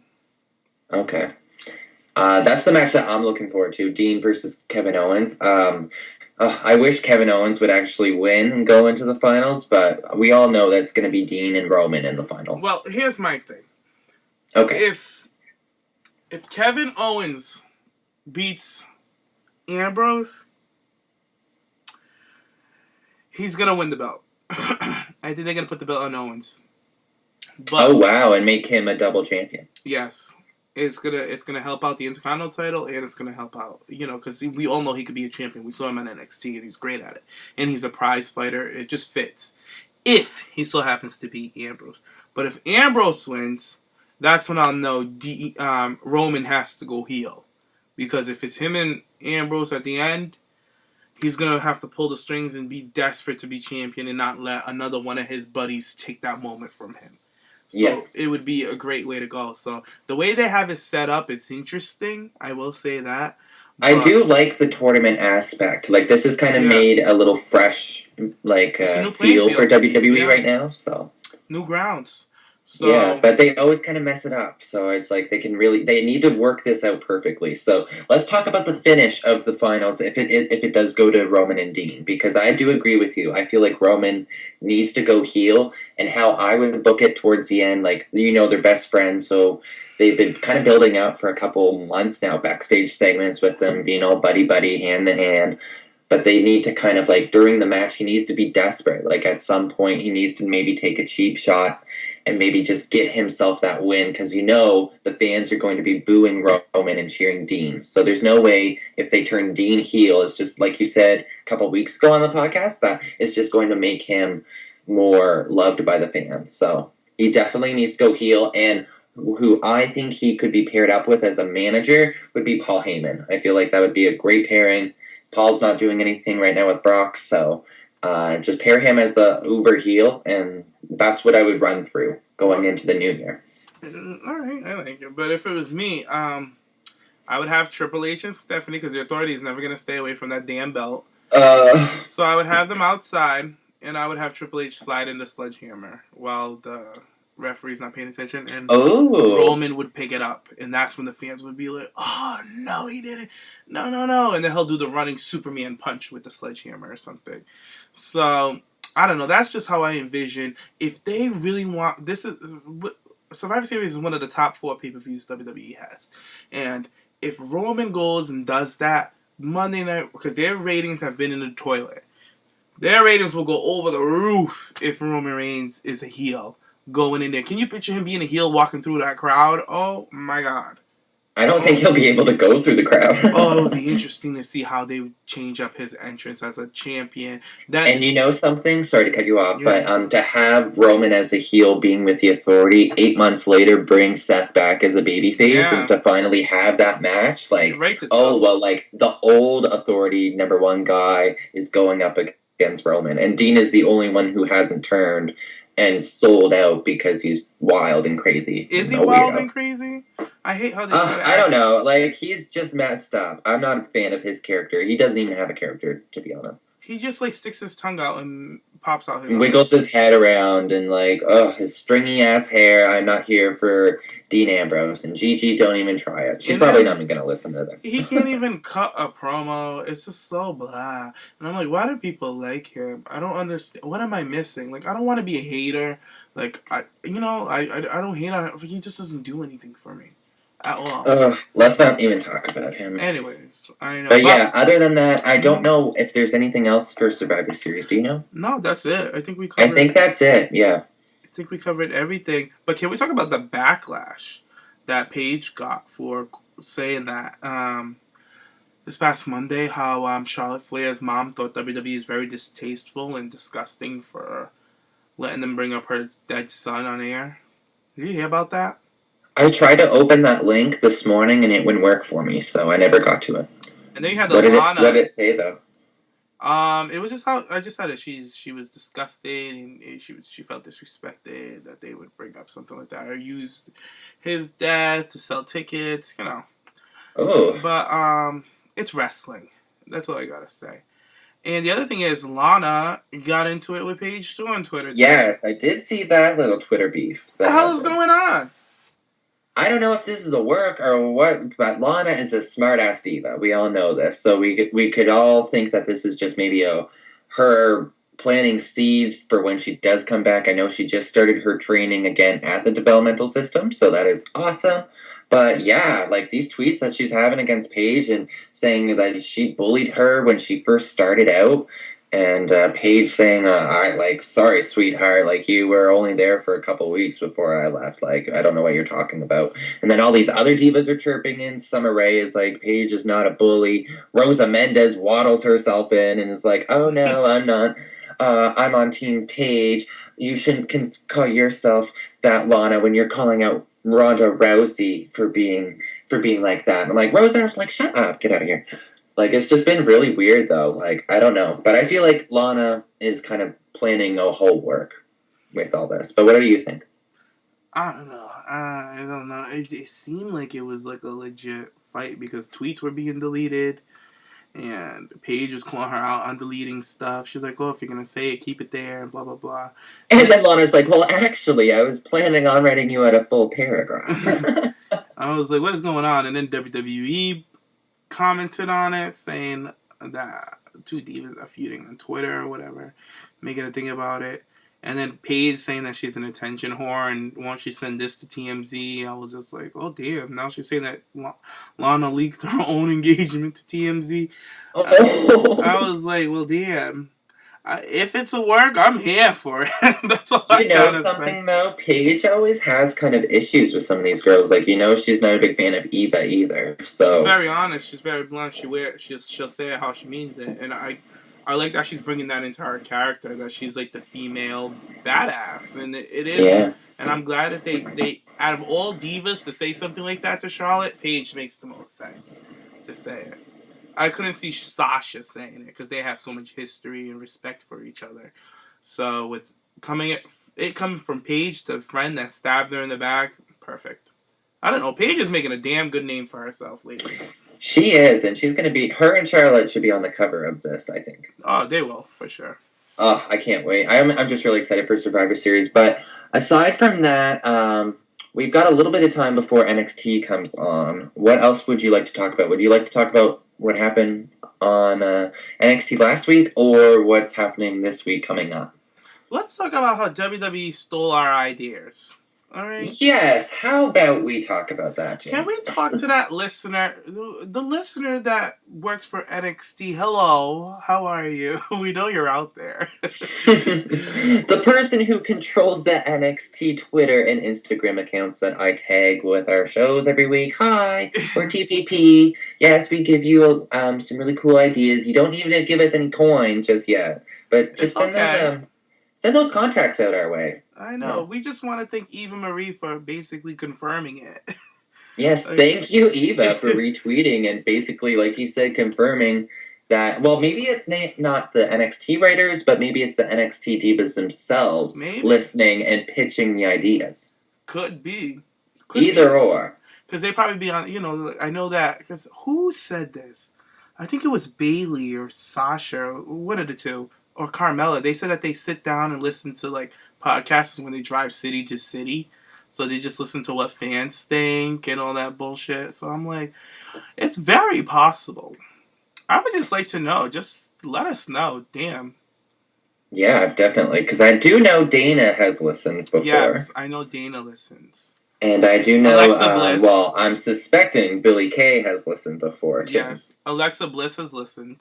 Okay. That's the match that I'm looking forward to. Dean versus Kevin Owens. I wish Kevin Owens would actually win and go into the finals, but we all know that's going to be Dean and Roman in the finals. Well, here's my thing. Okay. If Kevin Owens beats Ambrose, he's going to win the belt. I think they're going to put the belt on Owens. But, oh, wow, and make him a double champion. Yes. It's gonna help out the Intercontinental title, and it's gonna help out, because we all know he could be a champion. We saw him on NXT, and he's great at it. And he's a prize fighter. It just fits. If he still happens to be Ambrose. But if Ambrose wins, that's when I'll know Roman has to go heel. Because if it's him and Ambrose at the end, he's gonna have to pull the strings and be desperate to be champion and not let another one of his buddies take that moment from him. So it would be a great way to go. So the way they have it set up is interesting. I will say that. I do like the tournament aspect. Like, this has kind of made a little fresh, feel for WWE right now. So new grounds. So, yeah, but they always kind of mess it up. So it's like they need to work this out perfectly. So let's talk about the finish of the finals if it does go to Roman and Dean, because I do agree with you. I feel like Roman needs to go heel, and how I would book it towards the end, they're best friends, so they've been kind of building up for a couple months now, backstage segments with them being all buddy-buddy, hand-to-hand. But they need to kind of, during the match, he needs to be desperate. At some point, he needs to maybe take a cheap shot and maybe just get himself that win, because the fans are going to be booing Roman and cheering Dean. So there's no way, if they turn Dean heel, it's just, like you said a couple weeks ago on the podcast, that it's just going to make him more loved by the fans. So he definitely needs to go heel, and who I think he could be paired up with as a manager would be Paul Heyman. I feel like that would be a great pairing. Paul's not doing anything right now with Brock, so just pair him as the uber heel, and that's what I would run through going into the new year. All right, I like it. But if it was me, I would have Triple H and Stephanie, because the Authority is never going to stay away from that damn belt. So I would have them outside, and I would have Triple H slide in the sledgehammer while the referee's not paying attention, and Roman would pick it up, and that's when the fans would be like, "Oh no, he didn't! No!" And then he'll do the running Superman punch with the sledgehammer or something. So I don't know. That's just how I envision. If they really want, Survivor Series is one of the top 4 pay-per-views WWE has, and if Roman goes and does that Monday night, because their ratings have been in the toilet, their ratings will go over the roof if Roman Reigns is a heel going in there. Can you picture him being a heel walking through that crowd? Oh my God. I don't think he'll be able to go through the crowd. It would be interesting to see how they would change up his entrance as a champion. And you know something? Sorry to cut you off, but to have Roman as a heel being with the Authority, 8 months later bring Seth back as a babyface, and to finally have that match, the old Authority #1 guy is going up against Roman, and Dean is the only one who hasn't turned and sold out because he's wild and crazy. Is he wild and crazy? I hate how they do that. I don't know. He's just messed up. I'm not a fan of his character. He doesn't even have a character, to be honest. He just, sticks his tongue out and pops out his and wiggles his head around and, his stringy-ass hair. I'm not here for Dean Ambrose. And Gigi, don't even try it. She's probably not even going to listen to this. He can't even cut a promo. It's just so blah. And I'm like, why do people like him? I don't understand. What am I missing? I don't want to be a hater. I don't hate on him. He just doesn't do anything for me at all. Let's not even talk about him. Anyways, I know. But yeah, other than that, I don't know if there's anything else for Survivor Series. Do you know? No, that's it. I think we covered. I think that's it. Yeah. I think we covered everything. But can we talk about the backlash that Paige got for saying that this past Monday, how Charlotte Flair's mom thought WWE is very distasteful and disgusting for letting them bring up her dead son on air? Did you hear about that? I tried to open that link this morning and it wouldn't work for me, so I never got to it. And then you had what did it say though? It was just how I just said it. She was disgusted and she felt disrespected that they would bring up something like that or use his death to sell tickets, Oh. But it's wrestling. That's all I gotta say. And the other thing is, Lana got into it with Paige too on Twitter. Yes, I did see that little Twitter beef. What the hell is going on? I don't know if this is a work or what, but Lana is a smart-ass diva. We all know this. So we could all think that this is just maybe her planting seeds for when she does come back. I know she just started her training again at the developmental system, so that is awesome. But yeah, like these tweets that she's having against Paige and saying that she bullied her when she first started out, and Paige saying, sorry, sweetheart, like you were only there for a couple weeks before I left. Like, I don't know what you're talking about. And then all these other divas are chirping in. Summer Rae is like, Paige is not a bully. Rosa Mendez waddles herself in and is like, oh no, I'm not. I'm on Team Paige. You shouldn't call yourself that, Lana, when you're calling out Ronda Rousey for being like that. And I'm like, Rosa, like, shut up, get out of here. Like, it's just been really weird, though. Like, I don't know. But I feel like Lana is kind of planning a whole work with all this. But what do you think? I don't know. It seemed like it was like a legit fight because tweets were being deleted. And Paige was calling her out on deleting stuff. She's like, oh, if you're going to say it, keep it there, and blah, blah, blah. And then Lana's like, well, actually, I was planning on writing you out a full paragraph. I was like, what is going on? And then WWE commented on it, saying that two divas are feuding on Twitter or whatever, making a thing about it. And then Paige saying that she's an attention whore, and once she sent this to TMZ, I was just like, oh damn, now she's saying that Lana leaked her own engagement to TMZ. I was like, well damn. If it's a work, I'm here for it. That's all I gotta say. Something though? Paige always has kind of issues with some of these girls. Like, she's not a big fan of Eva either. So she's very honest. She's very blunt. She'll say it how she means it, and I like that she's bringing that into her character. That she's like the female badass, and it is. Yeah. And I'm glad that they out of all divas to say something like that to Charlotte, Paige makes the most sense to say it. I couldn't see Sasha saying it because they have so much history and respect for each other. So with it coming from Paige, the friend that stabbed her in the back, perfect. I don't know. Paige is making a damn good name for herself lately. She is, and she's going to be. Her and Charlotte should be on the cover of this, I think. Oh, they will for sure. Oh, I can't wait. I'm just really excited for Survivor Series. But aside from that, we've got a little bit of time before NXT comes on. What else would you like to talk about? Would you like to talk about what happened on NXT last week or what's happening this week coming up? Let's talk about how WWE stole our ideas. All right. Yes. How about we talk about that, James? Can we talk to that listener, the listener that works for NXT? Hello, how are you? We know you're out there. The person who controls the NXT Twitter and Instagram accounts that I tag with our shows every week. Hi, we're TPP. Yes, we give you some really cool ideas. You don't need to give us any coin just yet, but just send those contracts out our way. I know. Yeah. We just want to thank Eva Marie for basically confirming it. Yes, thank you, Eva, for retweeting and basically, like you said, confirming that, well, maybe it's not the NXT writers, but maybe it's the NXT divas themselves listening and pitching the ideas. Could be. Either or. Because they probably be on, I know that, because who said this? I think it was Bayley or Sasha, one of the two. Or Carmella, they said that they sit down and listen to like podcasts when they drive city to city. So they just listen to what fans think and all that bullshit. So I'm like, it's very possible. I would just like to know. Just let us know. Damn. Yeah, definitely. Because I do know Dana has listened before. Yes, I know Dana listens. And I do know, Alexa Bliss. Well, I'm suspecting Billy Kay has listened before, too. Yes, Alexa Bliss has listened.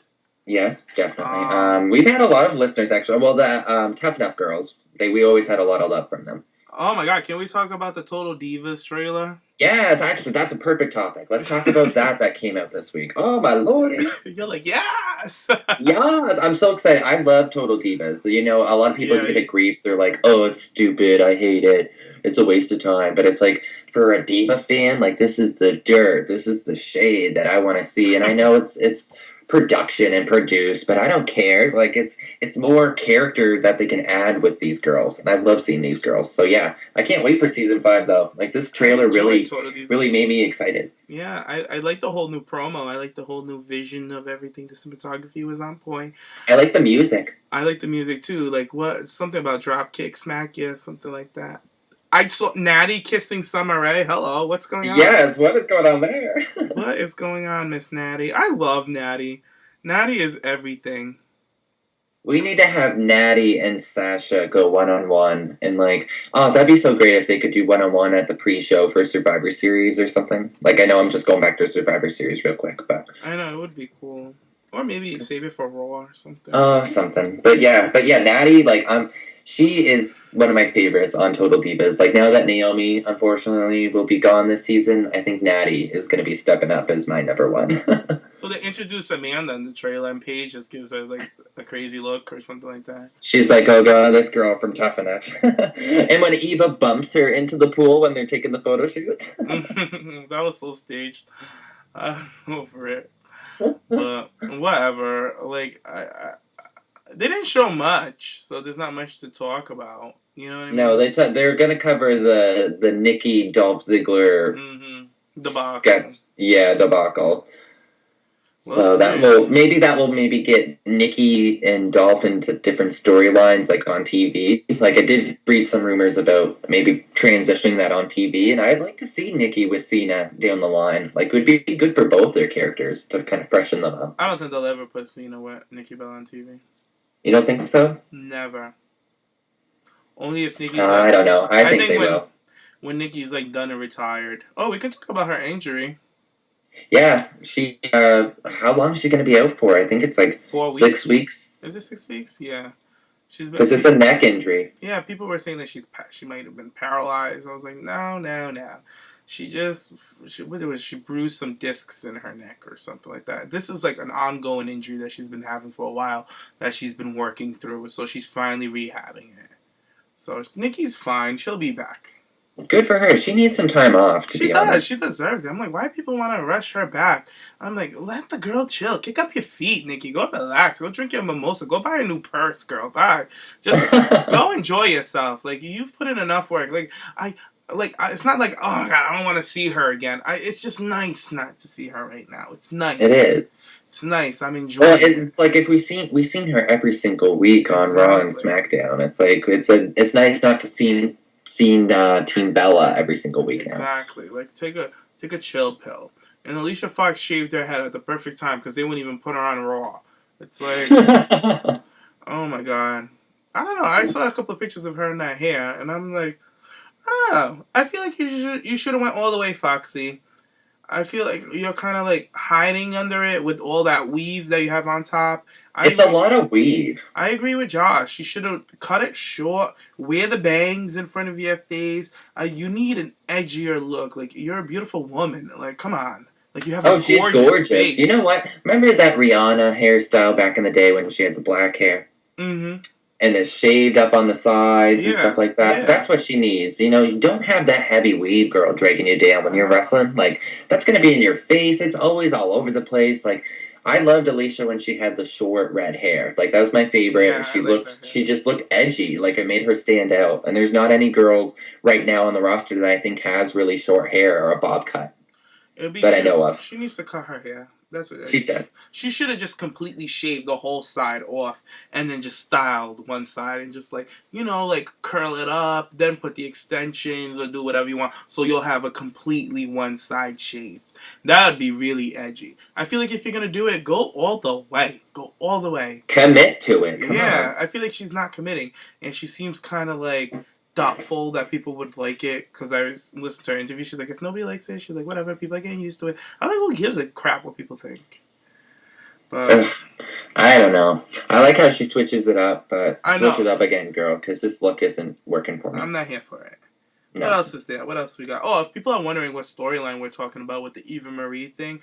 Yes, definitely. We've had a lot of listeners, actually. Well, the Tough Enough Girls, we always had a lot of love from them. Oh, my God. Can we talk about the Total Divas trailer? Yes, actually, that's a perfect topic. Let's talk about that came out this week. Oh, my lordy. You're like, yes! Yes! I'm so excited. I love Total Divas. A lot of people give it grief. They're like, oh, it's stupid. I hate it. It's a waste of time. But it's like, for a diva fan, like, this is the dirt. This is the shade that I want to see. And I know it's production and produce, but I don't care. Like it's more character that they can add with these girls, and I love seeing these girls. So yeah, I can't wait for season 5 though. Like this trailer really made me excited. Yeah, I like the whole new promo. I like the whole new vision of everything. The cinematography was on point. I like the music. I like the music too. Like what? Something about drop kick, smack you, something like that. I saw Natty kissing Summer Rae. Hello, what's going on? Yes, what is going on there? What is going on, Miss Natty? I love Natty. Natty is everything. We need to have Natty and Sasha go one-on-one, and like, oh, that'd be so great if they could do one-on-one at the pre-show for Survivor Series or something. Like, I know I'm just going back to Survivor Series real quick, but I know it would be cool. Or maybe save it for Raw or something. Oh, something. But yeah, Natty, like, she is one of my favorites on Total Divas. Like, now that Naomi, unfortunately, will be gone this season, I think Natty is going to be stepping up as my number one. So they introduce Amanda in the trailer, and Paige just gives her, like, a crazy look or something like that. She's like, oh god, this girl from Tough Enough. And when Eva bumps her into the pool when they're taking the photo shoots. That was so staged. I was over it. But whatever. Like, they didn't show much, so there's not much to talk about. You know what I mean? No, they're going to cover the Nikki Dolph Ziggler debacle. sketch. Yeah, debacle. So that will maybe get Nikki and Dolph into different storylines, like on TV. Like I did read some rumors about maybe transitioning that on TV, and I'd like to see Nikki with Cena down the line. Like it would be good for both their characters to kind of freshen them up. I don't think they'll ever put Cena with Nikki Bella on TV. You don't think so? Never. Only if Nikki. I don't know. I think they will. When Nikki's like done and retired. Oh, we can talk about her injury. Yeah, she. How long is she going to be out for? I think it's like 4 weeks. 6 weeks. Is it 6 weeks? Yeah, because it's a neck injury. Yeah, people were saying that she might have been paralyzed. I was like, no. She bruised some discs in her neck or something like that. This is like an ongoing injury that she's been having for a while that she's been working through. So she's finally rehabbing it. So Nikki's fine. She'll be back. Good for her. She needs some time off, to be honest. She deserves it. I'm like, why do people want to rush her back? I'm like, let the girl chill. Kick up your feet, Nikki. Go relax. Go drink your mimosa. Go buy a new purse, girl. Bye. Just go enjoy yourself. Like, you've put in enough work. It's not like, oh, God, I don't want to see her again. It's just nice not to see her right now. It's nice. It is. It's nice. I'm enjoying it. It's like if we've seen her every single week on Raw and SmackDown. It's like, it's nice not to see Team Bella every single week now. Exactly. Like, take a chill pill. And Alicia Fox shaved her head at the perfect time because they wouldn't even put her on Raw. It's like, oh my god. I don't know. I saw a couple of pictures of her in that hair, and I'm like, I don't know. I feel like you should have went all the way, Foxy. I feel like you're kind of like hiding under it with all that weave that you have on top. It's a lot of weave. I agree with Josh. You should have cut it short. Wear the bangs in front of your face. You need an edgier look. Like, you're a beautiful woman. Like, come on. Like, you have a gorgeous she's gorgeous. face. You know what? Remember that Rihanna hairstyle back in the day when she had the black hair? Mm-hmm. And it's shaved up on the sides and stuff like that. Yeah. That's what she needs. You know, you don't have that heavy weave girl dragging you down when you're wrestling. Like, that's going to be in your face. It's always all over the place. Like, I loved Alicia when she had the short red hair. Like, that was my favorite. Yeah, she just looked edgy. Like, it made her stand out. And there's not any girls right now on the roster that I think has really short hair or a bob cut that I know of. She needs to cut her hair. That's what she does. She should have just completely shaved the whole side off and then just styled one side and just like curl it up, then put the extensions or do whatever you want so you'll have a completely one side shaved. That would be really edgy. I feel like if you're going to do it, go all the way. Go all the way. Commit to it. Come on. I feel like she's not committing and she seems kind of like thoughtful that people would like it because I was listening to her interview. She's like, if nobody likes it, she's like, whatever, people are getting used to it. I'm like, who gives a crap what people think? But I don't know. I like how she switches it up, but switch it up again, girl, because this look isn't working for me. I'm not here for it. No. What else is there? What else we got? Oh, if people are wondering what storyline we're talking about with the Eva Marie thing,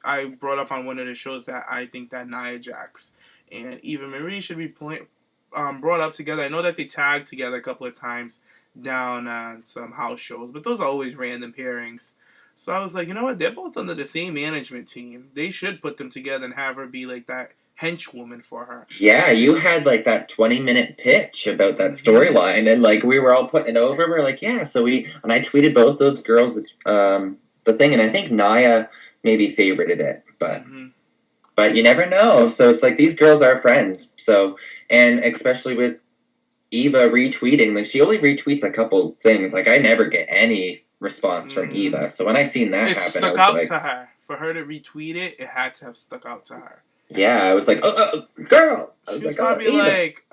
I brought up on one of the shows that I think that Nia Jax and Eva Marie should be brought up together. I know that they tagged together a couple of times down on some house shows, but those are always random pairings. So I was like, you know what? They're both under the same management team. They should put them together and have her be like that henchwoman for her. Yeah, you had like that 20-minute pitch about that storyline, and like we were all putting it over. We're like, yeah. So I tweeted both those girls the thing, and I think Nia maybe favorited it, but you never know. So it's like these girls are friends. So, and especially with Eva retweeting, like she only retweets a couple things. Like I never get any response from Eva. So when I seen that it happen, stuck out to her. For her to retweet it, it had to have stuck out to her. Yeah, I was like, girl. I was She's like, probably like,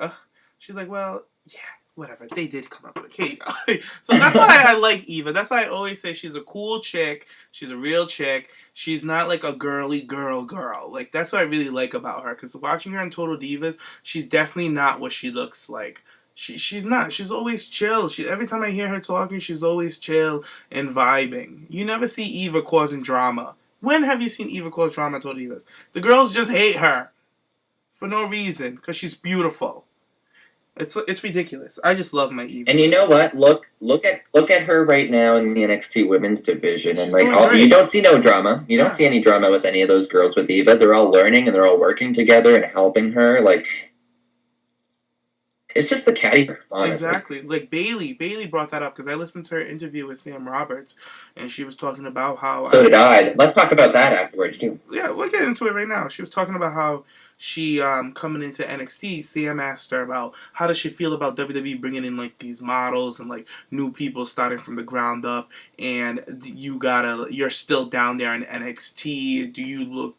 she's like, well, yeah, whatever. They did come up with it. Okay. So that's why I like Eva. That's why I always say she's a cool chick. She's a real chick. She's not like a girly girl. Like, that's what I really like about her. Because watching her on Total Divas, she's definitely not what she looks like. She's not. She's always chill. Every time I hear her talking, she's always chill and vibing. You never see Eva causing drama. When have you seen Eva cause drama on Total Divas? The girls just hate her. For no reason, because she's beautiful. It's ridiculous. I just love my Eva. And you know what? Look at her right now in the NXT Women's Division, and like you don't see no drama. You don't see any drama with any of those girls with Eva. They're all learning and they're all working together and helping her. Like it's just the catty, honestly. Exactly. Like Bayley brought that up because I listened to her interview with Sam Roberts, and she was talking about how. So did I. Let's talk about that afterwards too. Yeah, we'll get into it right now. She was talking about how she coming into NXT. Sam asked her about how does she feel about WWE bringing in like these models and like new people starting from the ground up, and you're still down there in NXT. Do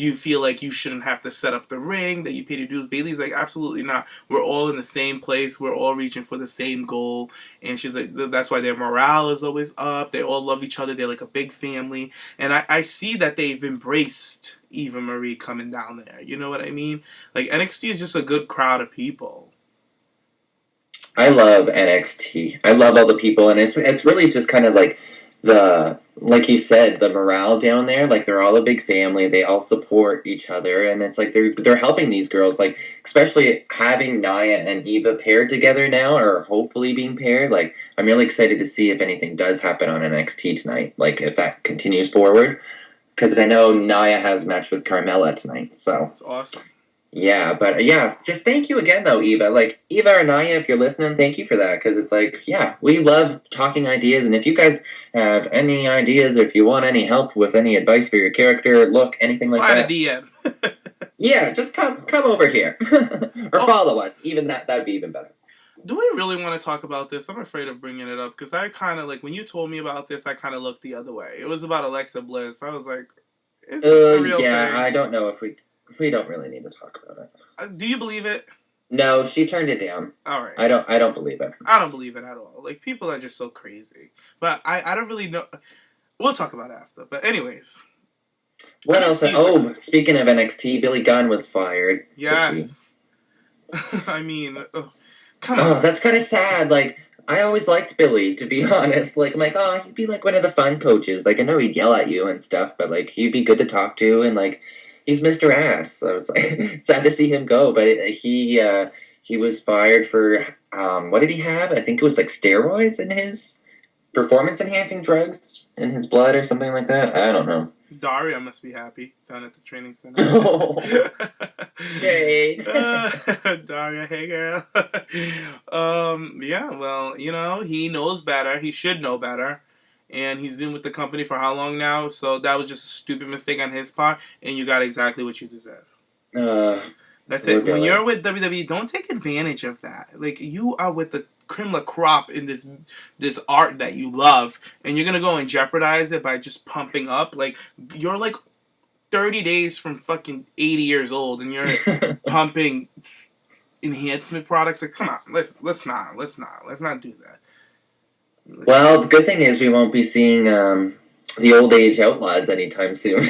you feel like you shouldn't have to set up the ring that you pay to do? Bailey's like, absolutely not. We're all in the same place. We're all reaching for the same goal. And she's like, that's why their morale is always up. They all love each other. They're like a big family. And I see that they've embraced Eva Marie coming down there. You know what I mean? Like, NXT is just a good crowd of people. I love NXT. I love all the people. And it's really just kind of like like you said, the morale down there, like they're all a big family. They all support each other, and it's like they're helping these girls. Like especially having Nia and Eva paired together now, or hopefully being paired. Like I'm really excited to see if anything does happen on NXT tonight. Like if that continues forward, because I know Nia has a match with Carmella tonight. So that's awesome. Yeah, but yeah, just thank you again, though, Eva. Like, Eva or Nia, if you're listening, thank you for that, because it's like, yeah, we love talking ideas, and if you guys have any ideas, or if you want any help with any advice for your character, look, anything like that. Slide a DM. Yeah, just come over here. Or follow us. Even that'd be even better. Do we really want to talk about this? I'm afraid of bringing it up, because I kind of, like, when you told me about this, I kind of looked the other way. It was about Alexa Bliss. I was like, is this a real thing? I don't know if we don't really need to talk about it. Do you believe it? No, she turned it down. All right. I don't believe it. I don't believe it at all. Like, people are just so crazy. But I don't really know. We'll talk about it after. But anyways. What else? Oh, speaking of NXT, Billy Gunn was fired. Yes. I mean, come on. Oh, that's kind of sad. Like, I always liked Billy, to be honest. Like, I'm like, oh, he'd be like one of the fun coaches. Like, I know he'd yell at you and stuff, but like, he'd be good to talk to, and like, he's Mr. Ass, so it's like sad to see him go. But he was fired for what did he have? I think it was like steroids in his performance-enhancing drugs in his blood or something like that. I don't know. Daria must be happy down at the training center. Oh, shade. Daria, hey girl. Yeah, well, you know, he knows better. He should know better. And he's been with the company for how long now? So that was just a stupid mistake on his part, and you got exactly what you deserve. That's it. When you're with WWE, don't take advantage of that. Like, you are with the creme de la crop in this art that you love, and you're gonna go and jeopardize it by just pumping up. Like, you're like 30 days from fucking 80 years old, and you're pumping enhancement products. Like, come on, let's not do that. Well, the good thing is we won't be seeing the old age outlaws anytime soon.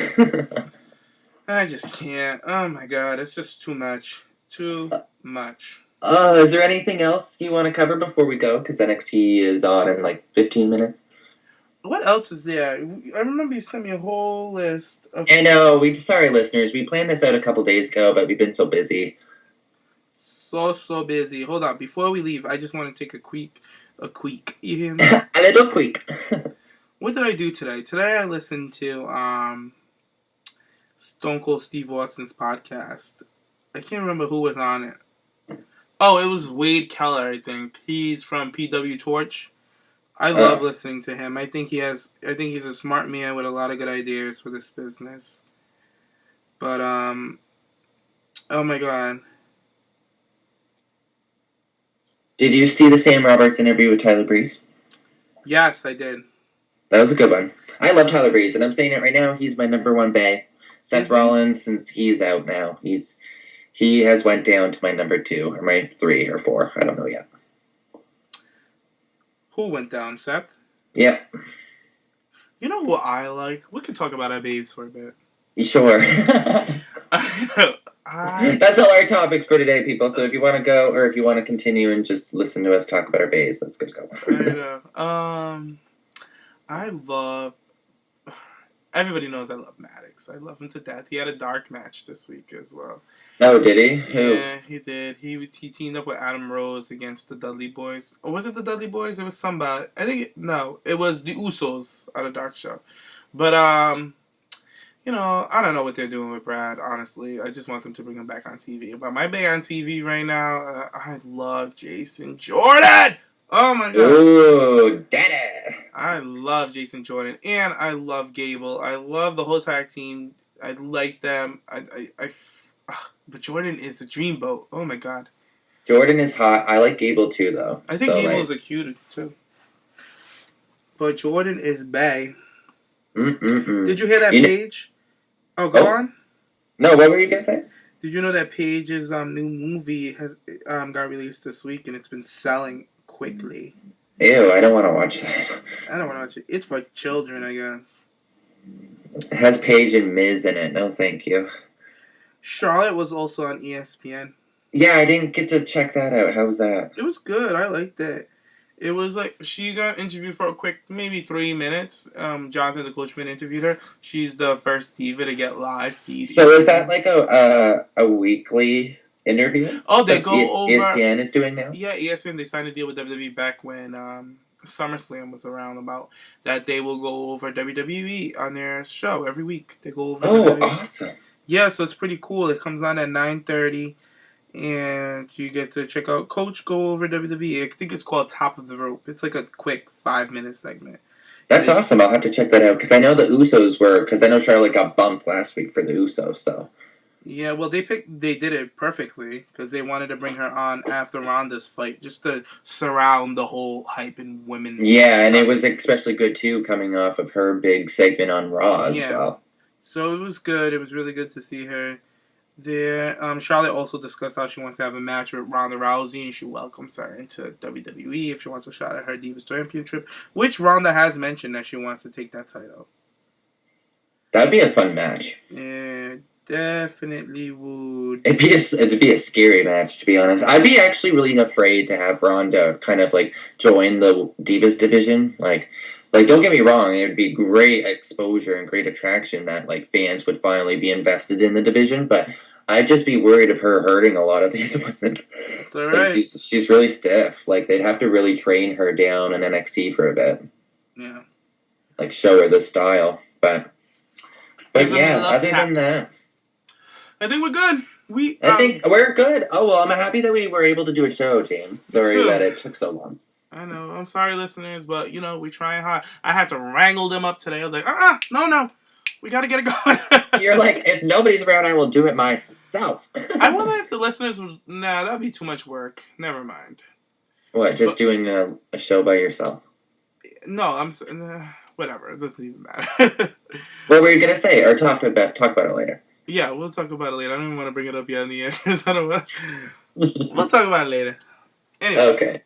I just can't. Oh my god, it's just too much. Too much. Is there anything else you want to cover before we go? Because NXT is on in like 15 minutes. What else is there? I remember you sent me a whole list of... I know. Sorry, listeners. We planned this out a couple days ago, but we've been so busy. So busy. Hold on. Before we leave, I just want to take a quick. You hear me? A little quick. What did I do today? Today I listened to Stone Cold Steve Austin's podcast. I can't remember who was on it. Oh, it was Wade Keller, I think. He's from PW Torch. I love listening to him. I think he's a smart man with a lot of good ideas for this business. But oh my god. Did you see the Sam Roberts interview with Tyler Breeze? Yes, I did. That was a good one. I love Tyler Breeze, and I'm saying it right now, he's my number one bae. Seth Rollins, since he's out now, he has went down to my number 2, or my 3 or 4. I don't know yet. Who went down, Seth? Yeah. You know who I like? We can talk about our babes for a bit. Sure. That's all our topics for today, people. So if you want to go, or if you want to continue and just listen to us talk about our baes, let's go. I love... Everybody knows I love Maddox. I love him to death. He had a dark match this week as well. Oh, did he? Who? Yeah, he did. He teamed up with Adam Rose against the Dudley Boys. Or was it the Dudley Boys? It was somebody. It was the Usos at a dark show. But, you know, I don't know what they're doing with Brad, honestly. I just want them to bring him back on TV. But my big on TV right now, I love Jason Jordan! Oh my god. Ooh, daddy. I love Jason Jordan. And I love Gable. I love the whole tag team. I like them. But Jordan is a dreamboat. Oh my god. Jordan is hot. I like Gable too, though. I think Gable's a cutie too. But Jordan is bae. Did you hear that Paige? Go on. No, what were you gonna say? Did you know that Paige's new movie has got released this week and it's been selling quickly? Ew, I don't want to watch that. I don't want to watch it. It's for children, I guess. It has Paige and Miz in it. No, thank you. Charlotte was also on ESPN. Yeah, I didn't get to check that out. How was that? It was good. I liked it. It was like, she got interviewed for a quick, maybe 3 minutes. Jonathan the Coachman interviewed her. She's the first diva to get live feed. So is that like a weekly interview? Oh, they go over... ESPN is doing now? Yeah, ESPN, they signed a deal with WWE back when SummerSlam was around, about that they will go over WWE on their show every week. They go over WWE. Awesome. Yeah, so it's pretty cool. It comes on at 9:30. And you get to check out Coach go over WWE. I think it's called Top of the Rope. It's like a quick 5-minute segment. That's awesome. I'll have to check that out. Because I know the Usos because I know Charlotte got bumped last week for the Usos, so. Yeah, well, they did it perfectly. Because they wanted to bring her on after Ronda's fight. Just to surround the whole hype in women. Yeah, and it was especially good, too, coming off of her big segment on Raw as well. So it was good. It was really good to see her there. Charlotte also discussed how she wants to have a match with Ronda Rousey, and she welcomes her into WWE if she wants a shot at her Divas Championship, which Ronda has mentioned that she wants to take that title. That'd be a fun match. Yeah, definitely would. It'd be a scary match, to be honest. I'd be actually really afraid to have Ronda kind of like join the Divas division. Like, don't get me wrong, it would be great exposure and great attraction that, like, fans would finally be invested in the division, but I'd just be worried of her hurting a lot of these women. That's all right. Like, she's really stiff. Like, they'd have to really train her down in NXT for a bit. Yeah. Like, show her the style. But yeah, other than that... I think we're good. I think we're good. Oh, well, I'm happy that we were able to do a show, James. Sorry that it took so long. I know. I'm sorry, listeners, but, you know, we trying hard. I had to wrangle them up today. I was like, no. We got to get it going. You're like, if nobody's around, I will do it myself. I wonder if the listeners would... Nah, that'd be too much work. Never mind. What, doing a show by yourself? No, whatever. It doesn't even matter. What were you going to say? Or talk about it later? Yeah, we'll talk about it later. I don't even want to bring it up yet in the end. We'll talk about it later. Anyway. Okay.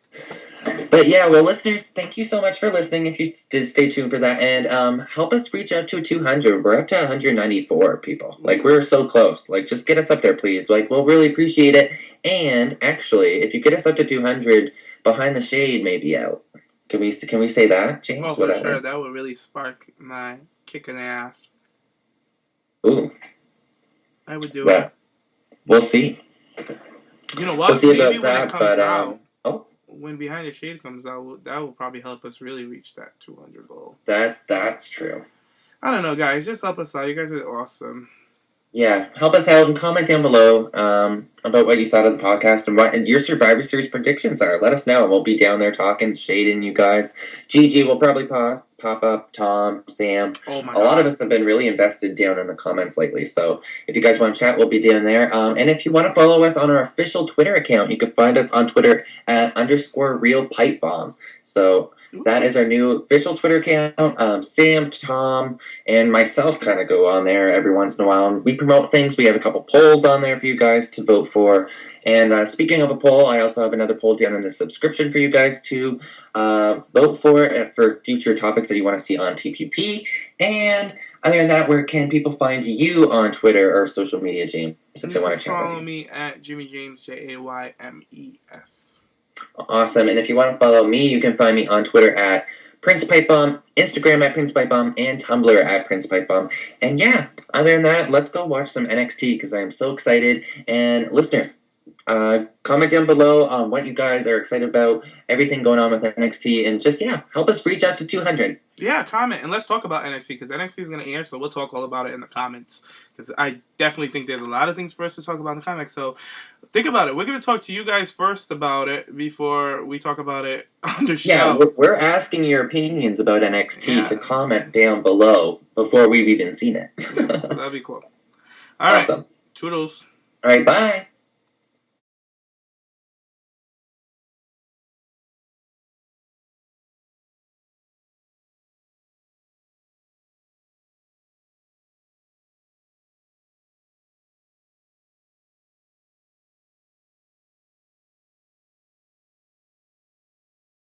But yeah, well, listeners, thank you so much for listening. If you did stay tuned for that, and help us reach out to 200. We're up to 194 people. Like, we're so close. Like, just get us up there, please. Like, we'll really appreciate it. And actually, if you get us up to 200, Behind the Shade may be out. Can we say that, James? Oh, for sure. That would really spark my kick in the ass. Ooh. I would do it. We'll see. You know what? We'll see Maybe about that, but out, when Behind the Shade comes, that will probably help us really reach that 200 goal. That's true. I don't know, guys. Just help us out. You guys are awesome. Yeah, help us out and comment down below about what you thought of the podcast and what your Survivor Series predictions are. Let us know. We'll be down there talking, shading you guys. Gigi will probably pop up. Tom, Sam. Oh my A God. lot of us have been really invested down in the comments lately. So if you guys want to chat, we'll be down there. And if you want to follow us on our official Twitter account, you can find us on Twitter at _RealPipeBomb. So that is our new official Twitter account. Sam, Tom, and myself kind of go on there every once in a while. And we promote things. We have a couple polls on there for you guys to vote for. And speaking of a poll, I also have another poll down in the subscription for you guys to vote for future topics that you want to see on TPP. And other than that, where can people find you on Twitter or social media, James, if they want to chat with you? Follow me at Jimmy James, JAYMES. Awesome. And if you want to follow me, you can find me on Twitter at PrincePipeBomb, Instagram at PrincePipeBomb, and Tumblr at PrincePipeBomb. And yeah, other than that, let's go watch some NXT because I am so excited. And listeners, comment down below on what you guys are excited about, everything going on with NXT, and just, help us reach out to 200. Yeah, comment, and let's talk about NXT, because NXT is going to air, so we'll talk all about it in the comments, because I definitely think there's a lot of things for us to talk about in the comments, so think about it. We're going to talk to you guys first about it before we talk about it on the show. Yeah, we're asking your opinions about NXT to comment down below before we've even seen it. So that'd be cool. All right. Awesome. Toodles. All right, bye.